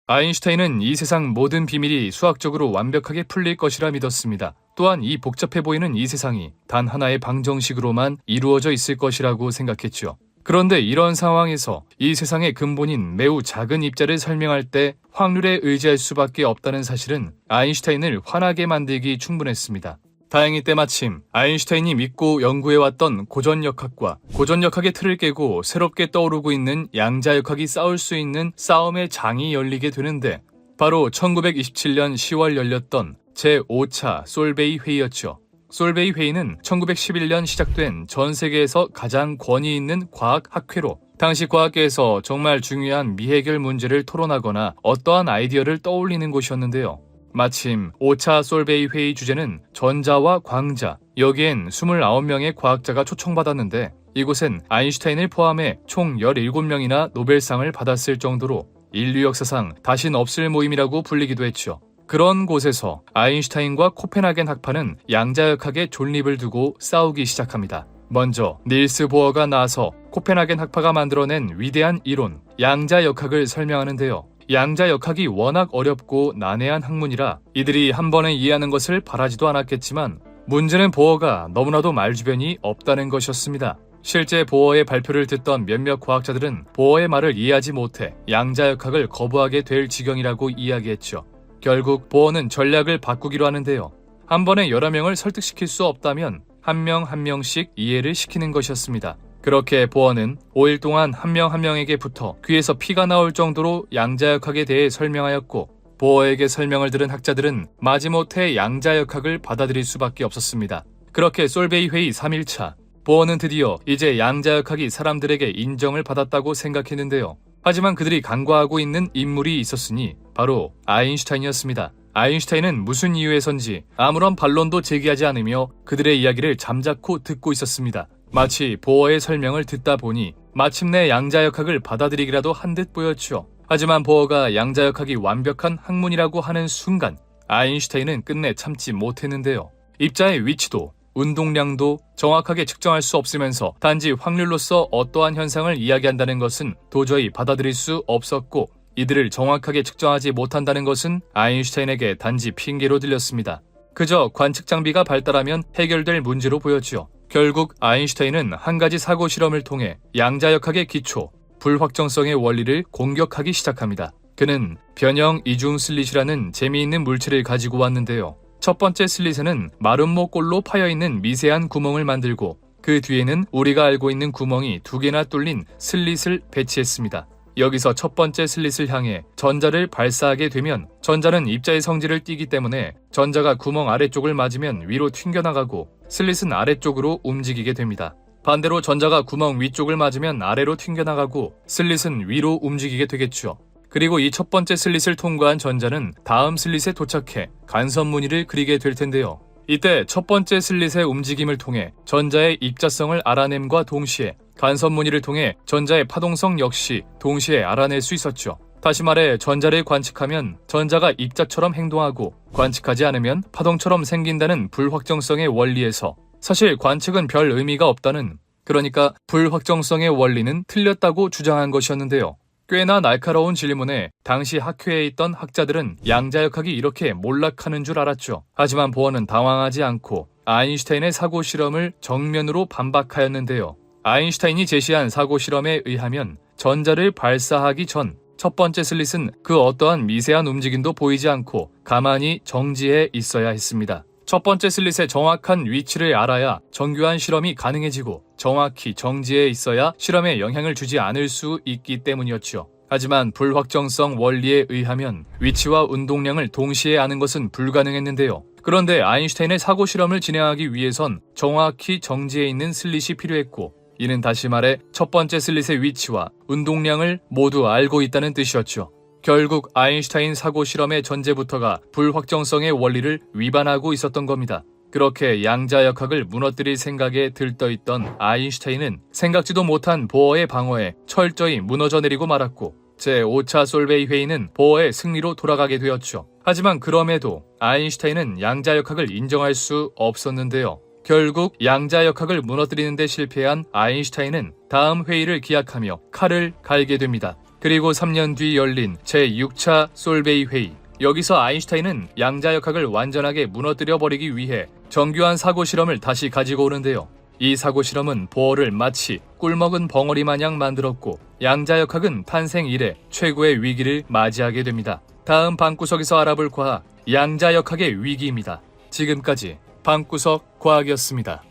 아인슈타인은 이 세상 모든 비밀이 수학적으로 완벽하게 풀릴 것이라 믿었습니다. 또한 이 복잡해 보이는 이 세상이 단 하나의 방정식으로만 이루어져 있을 것이라고 생각했죠. 그런데 이런 상황에서 이 세상의 근본인 매우 작은 입자를 설명할 때 확률에 의지할 수밖에 없다는 사실은 아인슈타인을 화나게 만들기 충분했습니다. 다행히 때마침 아인슈타인이 믿고 연구해왔던 고전역학과 고전역학의 틀을 깨고 새롭게 떠오르고 있는 양자역학이 싸울 수 있는 싸움의 장이 열리게 되는데 바로 1927년 10월 열렸던 제5차 솔베이 회의였죠. 솔베이 회의는 1911년 시작된 전 세계에서 가장 권위 있는 과학 학회로 당시 과학계에서 정말 중요한 미해결 문제를 토론하거나 어떠한 아이디어를 떠올리는 곳이었는데요. 마침 5차 솔베이 회의 주제는 전자와 광자, 여기엔 29명의 과학자가 초청받았는데 이곳엔 아인슈타인을 포함해 총 17명이나 노벨상을 받았을 정도로 인류 역사상 다신 없을 모임이라고 불리기도 했죠. 그런 곳에서 아인슈타인과 코펜하겐 학파는 양자역학의 존립을 두고 싸우기 시작합니다. 먼저 닐스 보어가 나서 코펜하겐 학파가 만들어낸 위대한 이론, 양자역학을 설명하는데요. 양자역학이 워낙 어렵고 난해한 학문이라 이들이 한 번에 이해하는 것을 바라지도 않았겠지만 문제는 보어가 너무나도 말주변이 없다는 것이었습니다. 실제 보어의 발표를 듣던 몇몇 과학자들은 보어의 말을 이해하지 못해 양자역학을 거부하게 될 지경이라고 이야기했죠. 결국 보어는 전략을 바꾸기로 하는데요. 한 번에 여러 명을 설득시킬 수 없다면 한 명 한 명씩 이해를 시키는 것이었습니다. 그렇게 보어는 5일 동안 한 명 한 명에게부터 귀에서 피가 나올 정도로 양자역학에 대해 설명하였고 보어에게 설명을 들은 학자들은 마지못해 양자역학을 받아들일 수밖에 없었습니다. 그렇게 솔베이 회의 3일차 보어는 드디어 이제 양자역학이 사람들에게 인정을 받았다고 생각했는데요. 하지만 그들이 간과하고 있는 인물이 있었으니 바로 아인슈타인이었습니다. 아인슈타인은 무슨 이유에선지 아무런 반론도 제기하지 않으며 그들의 이야기를 잠자코 듣고 있었습니다. 마치 보어의 설명을 듣다 보니 마침내 양자역학을 받아들이기라도 한 듯 보였죠. 하지만 보어가 양자역학이 완벽한 학문이라고 하는 순간 아인슈타인은 끝내 참지 못했는데요. 입자의 위치도 운동량도 정확하게 측정할 수 없으면서 단지 확률로서 어떠한 현상을 이야기한다는 것은 도저히 받아들일 수 없었고 이들을 정확하게 측정하지 못한다는 것은 아인슈타인에게 단지 핑계로 들렸습니다. 그저 관측 장비가 발달하면 해결될 문제로 보였죠. 결국 아인슈타인은 한 가지 사고 실험을 통해 양자역학의 기초, 불확정성의 원리를 공격하기 시작합니다. 그는 변형 이중 슬릿이라는 재미있는 물체를 가지고 왔는데요. 첫 번째 슬릿에는 마름모꼴로 파여있는 미세한 구멍을 만들고 그 뒤에는 우리가 알고 있는 구멍이 2개나 뚫린 슬릿을 배치했습니다. 여기서 첫 번째 슬릿을 향해 전자를 발사하게 되면 전자는 입자의 성질을 띠기 때문에 전자가 구멍 아래쪽을 맞으면 위로 튕겨나가고 슬릿은 아래쪽으로 움직이게 됩니다. 반대로 전자가 구멍 위쪽을 맞으면 아래로 튕겨나가고 슬릿은 위로 움직이게 되겠죠. 그리고 이 첫 번째 슬릿을 통과한 전자는 다음 슬릿에 도착해 간섭 무늬를 그리게 될 텐데요. 이때 첫 번째 슬릿의 움직임을 통해 전자의 입자성을 알아냄과 동시에 간섭 무늬를 통해 전자의 파동성 역시 동시에 알아낼 수 있었죠. 다시 말해 전자를 관측하면 전자가 입자처럼 행동하고 관측하지 않으면 파동처럼 생긴다는 불확정성의 원리에서 사실 관측은 별 의미가 없다는, 그러니까 불확정성의 원리는 틀렸다고 주장한 것이었는데요. 꽤나 날카로운 질문에 당시 학회에 있던 학자들은 양자역학이 이렇게 몰락하는 줄 알았죠. 하지만 보어는 당황하지 않고 아인슈타인의 사고 실험을 정면으로 반박하였는데요. 아인슈타인이 제시한 사고 실험에 의하면 전자를 발사하기 전 첫 번째 슬릿은 그 어떠한 미세한 움직임도 보이지 않고 가만히 정지해 있어야 했습니다. 첫 번째 슬릿의 정확한 위치를 알아야 정교한 실험이 가능해지고 정확히 정지해 있어야 실험에 영향을 주지 않을 수 있기 때문이었죠. 하지만 불확정성 원리에 의하면 위치와 운동량을 동시에 아는 것은 불가능했는데요. 그런데 아인슈타인의 사고 실험을 진행하기 위해선 정확히 정지해 있는 슬릿이 필요했고, 이는 다시 말해 첫 번째 슬릿의 위치와 운동량을 모두 알고 있다는 뜻이었죠. 결국 아인슈타인 사고 실험의 전제부터가 불확정성의 원리를 위반하고 있었던 겁니다. 그렇게 양자역학을 무너뜨릴 생각에 들떠있던 아인슈타인은 생각지도 못한 보어의 방어에 철저히 무너져 내리고 말았고, 제5차 솔베이 회의는 보어의 승리로 돌아가게 되었죠. 하지만 그럼에도 아인슈타인은 양자역학을 인정할 수 없었는데요. 결국 양자역학을 무너뜨리는 데 실패한 아인슈타인은 다음 회의를 기약하며 칼을 갈게 됩니다. 그리고 3년 뒤 열린 제6차 솔베이 회의. 여기서 아인슈타인은 양자역학을 완전하게 무너뜨려 버리기 위해 정교한 사고 실험을 다시 가지고 오는데요. 이 사고 실험은 보어를 마치 꿀먹은 벙어리 마냥 만들었고, 양자역학은 탄생 이래 최고의 위기를 맞이하게 됩니다. 다음 방구석에서 알아볼 과학, 양자역학의 위기입니다. 지금까지 방구석 과학이었습니다.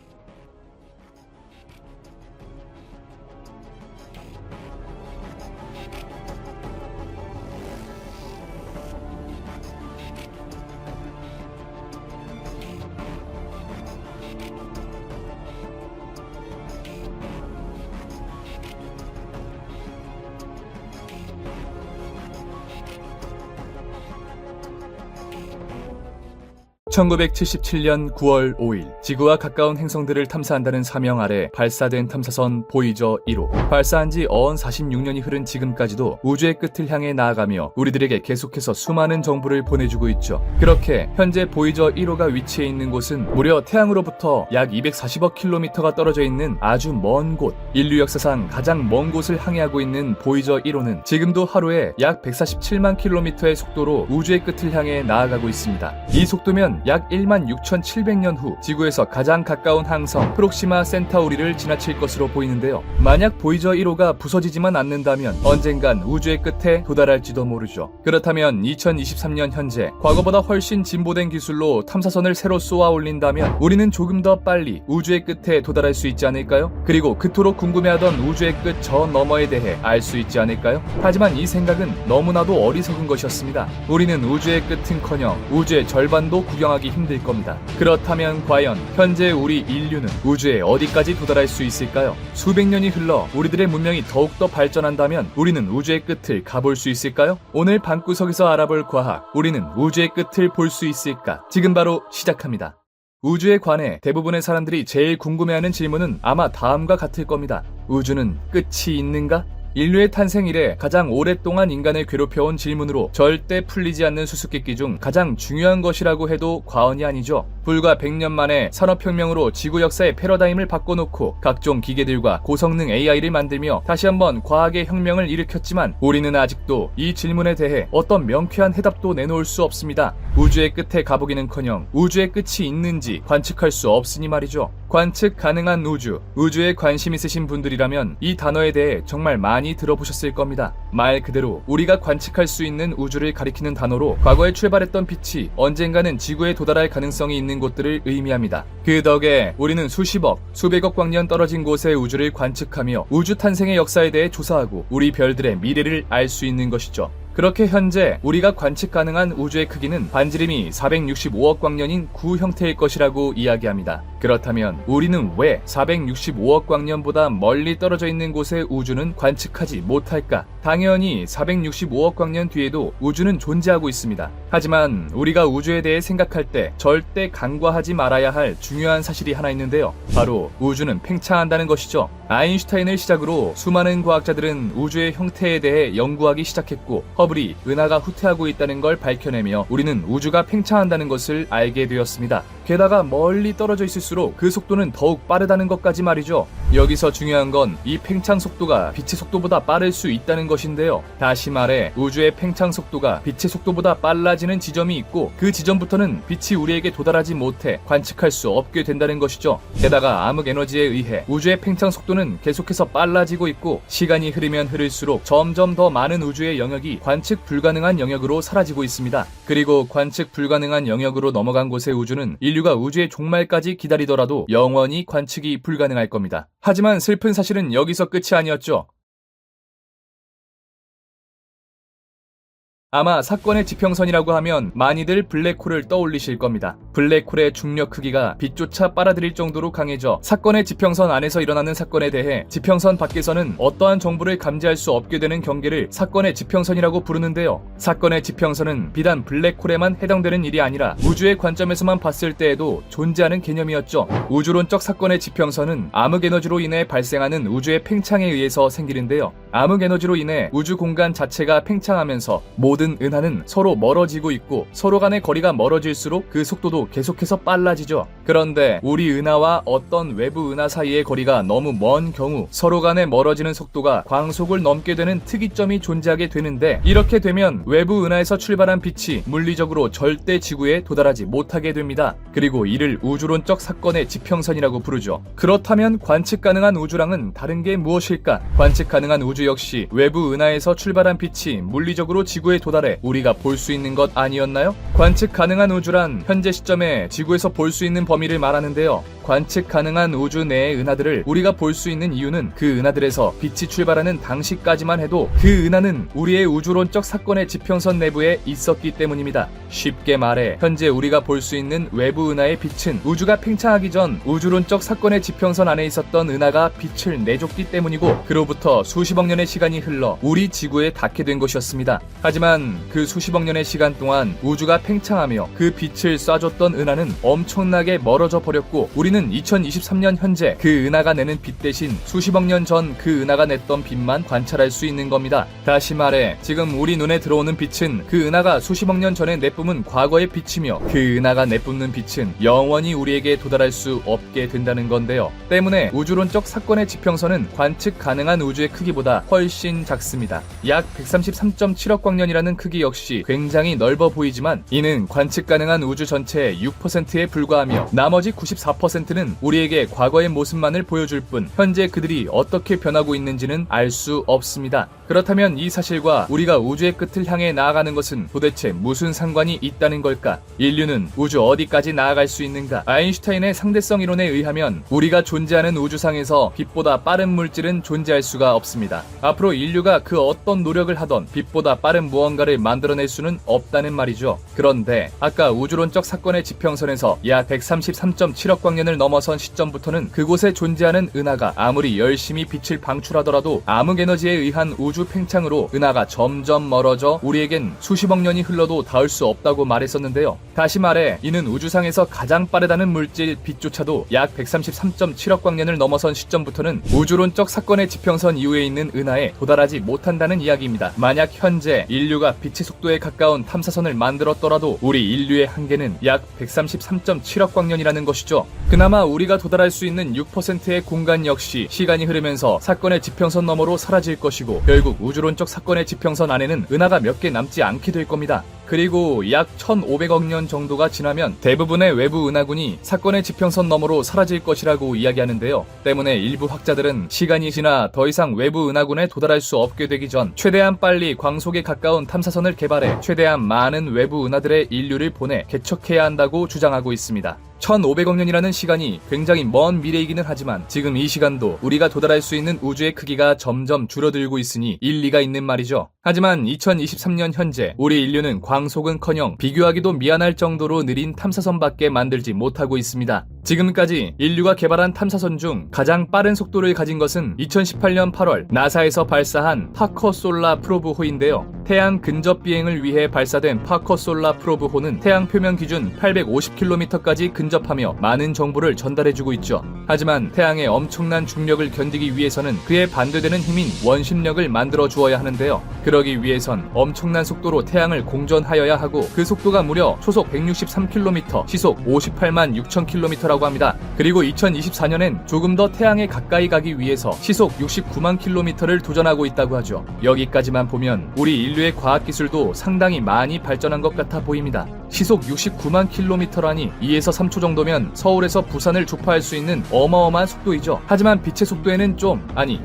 (1977년 9월 5일) 지구와 가까운 행성들을 탐사한다는 사명 아래 발사된 탐사선 보이저 1호. 발사한 지 어언 46년이 흐른 지금까지도 우주의 끝을 향해 나아가며 우리들에게 계속해서 수많은 정보를 보내주고 있죠. 그렇게 현재 보이저 1호가 위치해 있는 곳은 무려 태양으로부터 약 240억 킬로미터가 떨어져 있는 아주 먼 곳. 인류 역사상 가장 먼 곳을 항해하고 있는 보이저 1호는 지금도 하루에 약 147만 킬로미터의 속도로 우주의 끝을 향해 나아가고 있습니다. 이 속도면 약 16,700년 후 지구에서 가장 가까운 항성 프록시마 센타우리를 지나칠 것으로 보이는데요. 만약 보이저 1호가 부서지지만 않는다면 언젠간 우주의 끝에 도달할지도 모르죠. 그렇다면 2023년 현재 과거보다 훨씬 진보된 기술로 탐사선을 새로 쏘아 올린다면 우리는 조금 더 빨리 우주의 끝에 도달할 수 있지 않을까요? 그리고 그토록 궁금해하던 우주의 끝 저 너머에 대해 알 수 있지 않을까요? 하지만 이 생각은 너무나도 어리석은 것이었습니다. 우리는 우주의 끝은커녕 우주의 절반도 구경하기 힘들 겁니다. 그렇다면 과연 현재 우리 인류는 우주에 어디까지 도달할 수 있을까요? 수백 년이 흘러 우리들의 문명이 더욱더 발전한다면 우리는 우주의 끝을 가볼 수 있을까요? 오늘 방구석에서 알아볼 과학, 우리는 우주의 끝을 볼 수 있을까? 지금 바로 시작합니다. 우주에 관해 대부분의 사람들이 제일 궁금해하는 질문은 아마 다음과 같을 겁니다. 우주는 끝이 있는가? 인류의 탄생 이래 가장 오랫동안 인간을 괴롭혀온 질문으로 절대 풀리지 않는 수수께끼 중 가장 중요한 것이라고 해도 과언이 아니죠. 불과 100년 만에 산업혁명으로 지구 역사의 패러다임을 바꿔놓고 각종 기계들과 고성능 AI를 만들며 다시 한번 과학의 혁명을 일으켰지만 우리는 아직도 이 질문에 대해 어떤 명쾌한 해답도 내놓을 수 없습니다. 우주의 끝에 가보기는커녕 우주의 끝이 있는지 관측할 수 없으니 말이죠. 관측 가능한 우주, 우주에 관심 있으신 분들이라면 이 단어에 대해 정말 많이 들어보셨을 겁니다. 말 그대로 우리가 관측할 수 있는 우주를 가리키는 단어로 과거에 출발했던 빛이 언젠가는 지구에 도달할 가능성이 있는 곳들을 의미합니다. 그 덕에 우리는 수십억, 수백억 광년 떨어진 곳의 우주를 관측하며 우주 탄생의 역사에 대해 조사하고 우리 별들의 미래를 알 수 있는 것이죠. 그렇게 현재 우리가 관측 가능한 우주의 크기는 반지름이 465억 광년인 구 형태일 것이라고 이야기합니다. 그렇다면 우리는 왜 465억 광년보다 멀리 떨어져 있는 곳의 우주는 관측하지 못할까? 당연히 465억 광년 뒤에도 우주는 존재하고 있습니다. 하지만 우리가 우주에 대해 생각할 때 절대 간과하지 말아야 할 중요한 사실이 하나 있는데요. 바로 우주는 팽창한다는 것이죠. 아인슈타인을 시작으로 수많은 과학자들은 우주의 형태에 대해 연구하기 시작했고, 허블이 은하가 후퇴하고 있다는 걸 밝혀내며 우리는 우주가 팽창한다는 것을 알게 되었습니다. 게다가 멀리 떨어져 있을수록 그 속도는 더욱 빠르다는 것까지 말이죠. 여기서 중요한 건 이 팽창 속도가 빛의 속도보다 빠를 수 있다는 것인데요. 다시 말해 우주의 팽창 속도가 빛의 속도보다 빨라지는 지점이 있고, 그 지점부터는 빛이 우리에게 도달하지 못해 관측할 수 없게 된다는 것이죠. 게다가 암흑 에너지에 의해 우주의 팽창 속도는 계속해서 빨라지고 있고, 시간이 흐르면 흐를수록 점점 더 많은 우주의 영역이 관측 불가능한 영역으로 사라지고 있습니다. 그리고 관측 불가능한 영역으로 넘어간 곳의 우주는 인류가 우주의 종말까지 기다리더라도 영원히 관측이 불가능할 겁니다. 하지만 슬픈 사실은 여기서 끝이 아니었죠. 아마 사건의 지평선이라고 하면 많이들 블랙홀을 떠올리실 겁니다. 블랙홀의 중력 크기가 빛조차 빨아들일 정도로 강해져 사건의 지평선 안에서 일어나는 사건에 대해 지평선 밖에서는 어떠한 정보를 감지할 수 없게 되는 경계를 사건의 지평선이라고 부르는데요. 사건의 지평선은 비단 블랙홀에만 해당되는 일이 아니라 우주의 관점에서만 봤을 때에도 존재하는 개념이었죠. 우주론적 사건의 지평선은 암흑 에너지로 인해 발생하는 우주의 팽창에 의해서 생기는데요. 암흑 에너지로 인해 우주 공간 자체가 팽창하면서 모든 은하는 서로 멀어지고 있고, 서로 간의 거리가 멀어질수록 그 속도도 계속해서 빨라지죠. 그런데 우리 은하와 어떤 외부 은하 사이의 거리가 너무 먼 경우 서로 간에 멀어지는 속도가 광속을 넘게 되는 특이점이 존재하게 되는데, 이렇게 되면 외부 은하에서 출발한 빛이 물리적으로 절대 지구에 도달하지 못하게 됩니다. 그리고 이를 우주론적 사건의 지평선이라고 부르죠. 그렇다면 관측 가능한 우주랑은 다른 게 무엇일까? 관측 가능한 우주 역시 외부 은하에서 출발한 빛이 물리적으로 지구에 도달해 우리가 볼 수 있는 것 아니었나요? 관측 가능한 우주란 현재 시점에 지구에서 볼 수 있는 범위를 말하는데요. 관측 가능한 우주 내의 은하들을 우리가 볼 수 있는 이유는 그 은하들에서 빛이 출발하는 당시까지만 해도 그 은하는 우리의 우주론적 사건의 지평선 내부에 있었기 때문입니다. 쉽게 말해 현재 우리가 볼 수 있는 외부 은하의 빛은 우주가 팽창하기 전 우주론적 사건의 지평선 안에 있었던 은하가 빛을 내줬기 때문이고, 그로부터 수십억 년의 시간이 흘러 우리 지구에 닿게 된 것이었습니다. 하지만 그 수십억 년의 시간 동안 우주가 팽창하며 그 빛을 쏴줬던 은하는 엄청나게 멀어져 버렸고, 우리는 2023년 현재 그 은하가 내는 빛 대신 수십억 년 전 그 은하가 냈던 빛만 관찰할 수 있는 겁니다. 다시 말해 지금 우리 눈에 들어오는 빛은 그 은하가 수십억 년 전에 내뿜은 과거의 빛이며, 그 은하가 내뿜는 빛은 영원히 우리에게 도달할 수 없게 된다는 건데요. 때문에 우주론적 사건의 지평선은 관측 가능한 우주의 크기보다 훨씬 작습니다. 약 133.7억 광년이라는 크기 역시 굉장히 넓어 보이지만, 이는 관측 가능한 우주 전체의 6%에 불과하며 나머지 94%는 우리에게 과거의 모습만을 보여줄 뿐 현재 그들이 어떻게 변하고 있는지는 알 수 없습니다. 그렇다면 이 사실과 우리가 우주의 끝을 향해 나아가는 것은 도대체 무슨 상관이 있다는 걸까? 인류는 우주 어디까지 나아갈 수 있는가? 아인슈타인의 상대성 이론에 의하면 우리가 존재하는 우주상에서 빛보다 빠른 물질은 존재할 수가 없습니다. 앞으로 인류가 그 어떤 노력을 하던 빛보다 빠른 무언가를 만들어낼 수는 없다는 말이죠. 그런데 아까 우주론적 사건의 지평선에서 약 133.7억 광년을 넘어선 시점부터는 그곳에 존재하는 은하가 아무리 열심히 빛을 방출하더라도 암흑 에너지에 의한 우주 팽창으로 은하가 점점 멀어져 우리에겐 수십억 년이 흘러도 닿을 수 없다고 말했었는데요. 다시 말해 이는 우주상에서 가장 빠르다는 물질 빛조차도 약 133.7억 광년을 넘어선 시점부터는 우주론적 사건의 지평선 이후에 있는 은하에 도달하지 못한다는 이야기입니다. 만약 현재 인류가 빛의 속도에 가까운 탐사선을 만들었더라도 우리 인류의 한계는 약 133.7억 광년이라는 것이죠. 그나마 우리가 도달할 수 있는 6%의 공간 역시 시간이 흐르면서 사건의 지평선 너머로 사라질 것이고, 결국 우주론적 사건의 지평선 안에는 은하가 몇 개 남지 않게 될 겁니다. 그리고 약 1500억 년 정도가 지나면 대부분의 외부 은하군이 사건의 지평선 너머로 사라질 것이라고 이야기하는데요. 때문에 일부 학자들은 시간이 지나 더 이상 외부 은하군에 도달할 수 없게 되기 전 최대한 빨리 광속에 가까운 탐사선을 개발해 최대한 많은 외부 은하들의 인류를 보내 개척해야 한다고 주장하고 있습니다. 1500억 년이라는 시간이 굉장히 먼 미래이기는 하지만 지금 이 시간도 우리가 도달할 수 있는 우주의 크기가 점점 줄어들고 있으니 일리가 있는 말이죠. 하지만 2023년 현재 우리 인류는 광속은커녕 비교하기도 미안할 정도로 느린 탐사선밖에 만들지 못하고 있습니다. 지금까지 인류가 개발한 탐사선 중 가장 빠른 속도를 가진 것은 2018년 8월 나사에서 발사한 파커 솔라 프로브호인데요. 태양 근접 비행을 위해 발사된 파커 솔라 프로브호는 태양 표면 기준 850km까지 근접하며 많은 정보를 전달해주고 있죠. 하지만 태양의 엄청난 중력을 견디기 위해서는 그에 반대되는 힘인 원심력을 만들어 주어야 하는데요. 그러기 위해선 엄청난 속도로 태양을 공전하여야 하고 그 속도가 무려 초속 163km, 시속 58만 6,000km라고 합니다. 그리고 2024년엔 조금 더 태양에 가까이 가기 위해서 시속 69만 km를 도전하고 있다고 하죠. 여기까지만 보면 우리 인류의 과학기술도 상당히 많이 발전한 것 같아 보입니다. 시속 69만 km라니 2에서 3초 정도면 서울에서 부산을 주파할 수 있는 어마어마한 속도이죠. 하지만 빛의 속도에는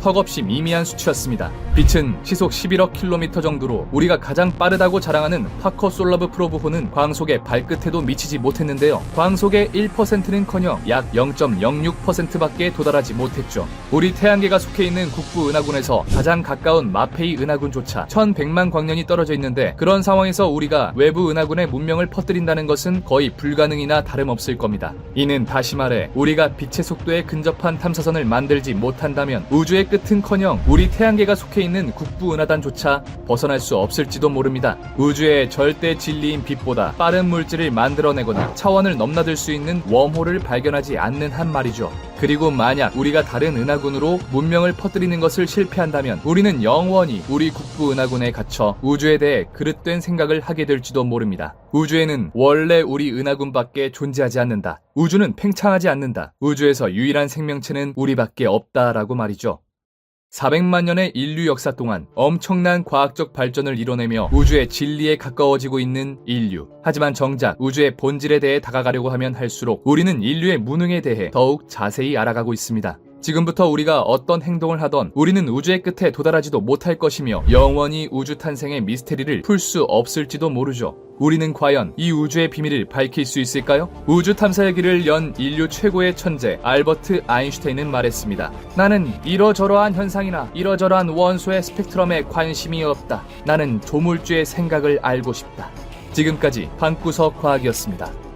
턱없이 미미한 수치였습니다. 빛은 시속 11억 km 정도로 우리가 가장 빠르다고 자랑하는 파커 솔라브 프로브호는 광속의 발끝에도 미치지 못했는데요. 광속의 1%는커녕 약 0.06%밖에 도달하지 못했죠. 우리 태양계가 속해 있는 국부 은하군에서 가장 가까운 마페이 은하군조차 1100만 광년이 떨어져 있는데 그런 상황에서 우리가 외부 은하군의 문명을 퍼뜨린다는 것은 거의 불가능이나 다름없을 겁니다. 이는 다시 말해 우리가 빛의 속도에 근접한 탐사선을 만들지 못한다면 우주의 끝은커녕 우리 태양계가 속해 있는 국부 은하단조차 벗어날 수 없을지도 모릅니다. 우주의 절대 진리인 빛보다 빠른 물질을 만들어내거나 차원을 넘나들 수 있는 웜홀을 발견하지 않는 한 말이죠. 그리고 만약 우리가 다른 은하군으로 문명을 퍼뜨리는 것을 실패한다면 우리는 영원히 우리 국부 은하군에 갇혀 우주에 대해 그릇된 생각을 하게 될지도 모릅니다. 우주에는 원래 우리 은하군밖에 존재하지 않는다. 우주는 팽창하지 않는다. 우주에서 유일한 생명체는 우리밖에 없다라고 말이죠. 400만 년의 인류 역사 동안 엄청난 과학적 발전을 이뤄내며 우주의 진리에 가까워지고 있는 인류. 하지만 정작 우주의 본질에 대해 다가가려고 하면 할수록 우리는 인류의 무능에 대해 더욱 자세히 알아가고 있습니다. 지금부터 우리가 어떤 행동을 하던 우리는 우주의 끝에 도달하지도 못할 것이며 영원히 우주 탄생의 미스테리를 풀 수 없을지도 모르죠. 우리는 과연 이 우주의 비밀을 밝힐 수 있을까요? 우주 탐사의 길을 연 인류 최고의 천재 알버트 아인슈타인은 말했습니다. 나는 이러저러한 현상이나 이러저러한 원소의 스펙트럼에 관심이 없다. 나는 조물주의 생각을 알고 싶다. 지금까지 방구석 과학이었습니다.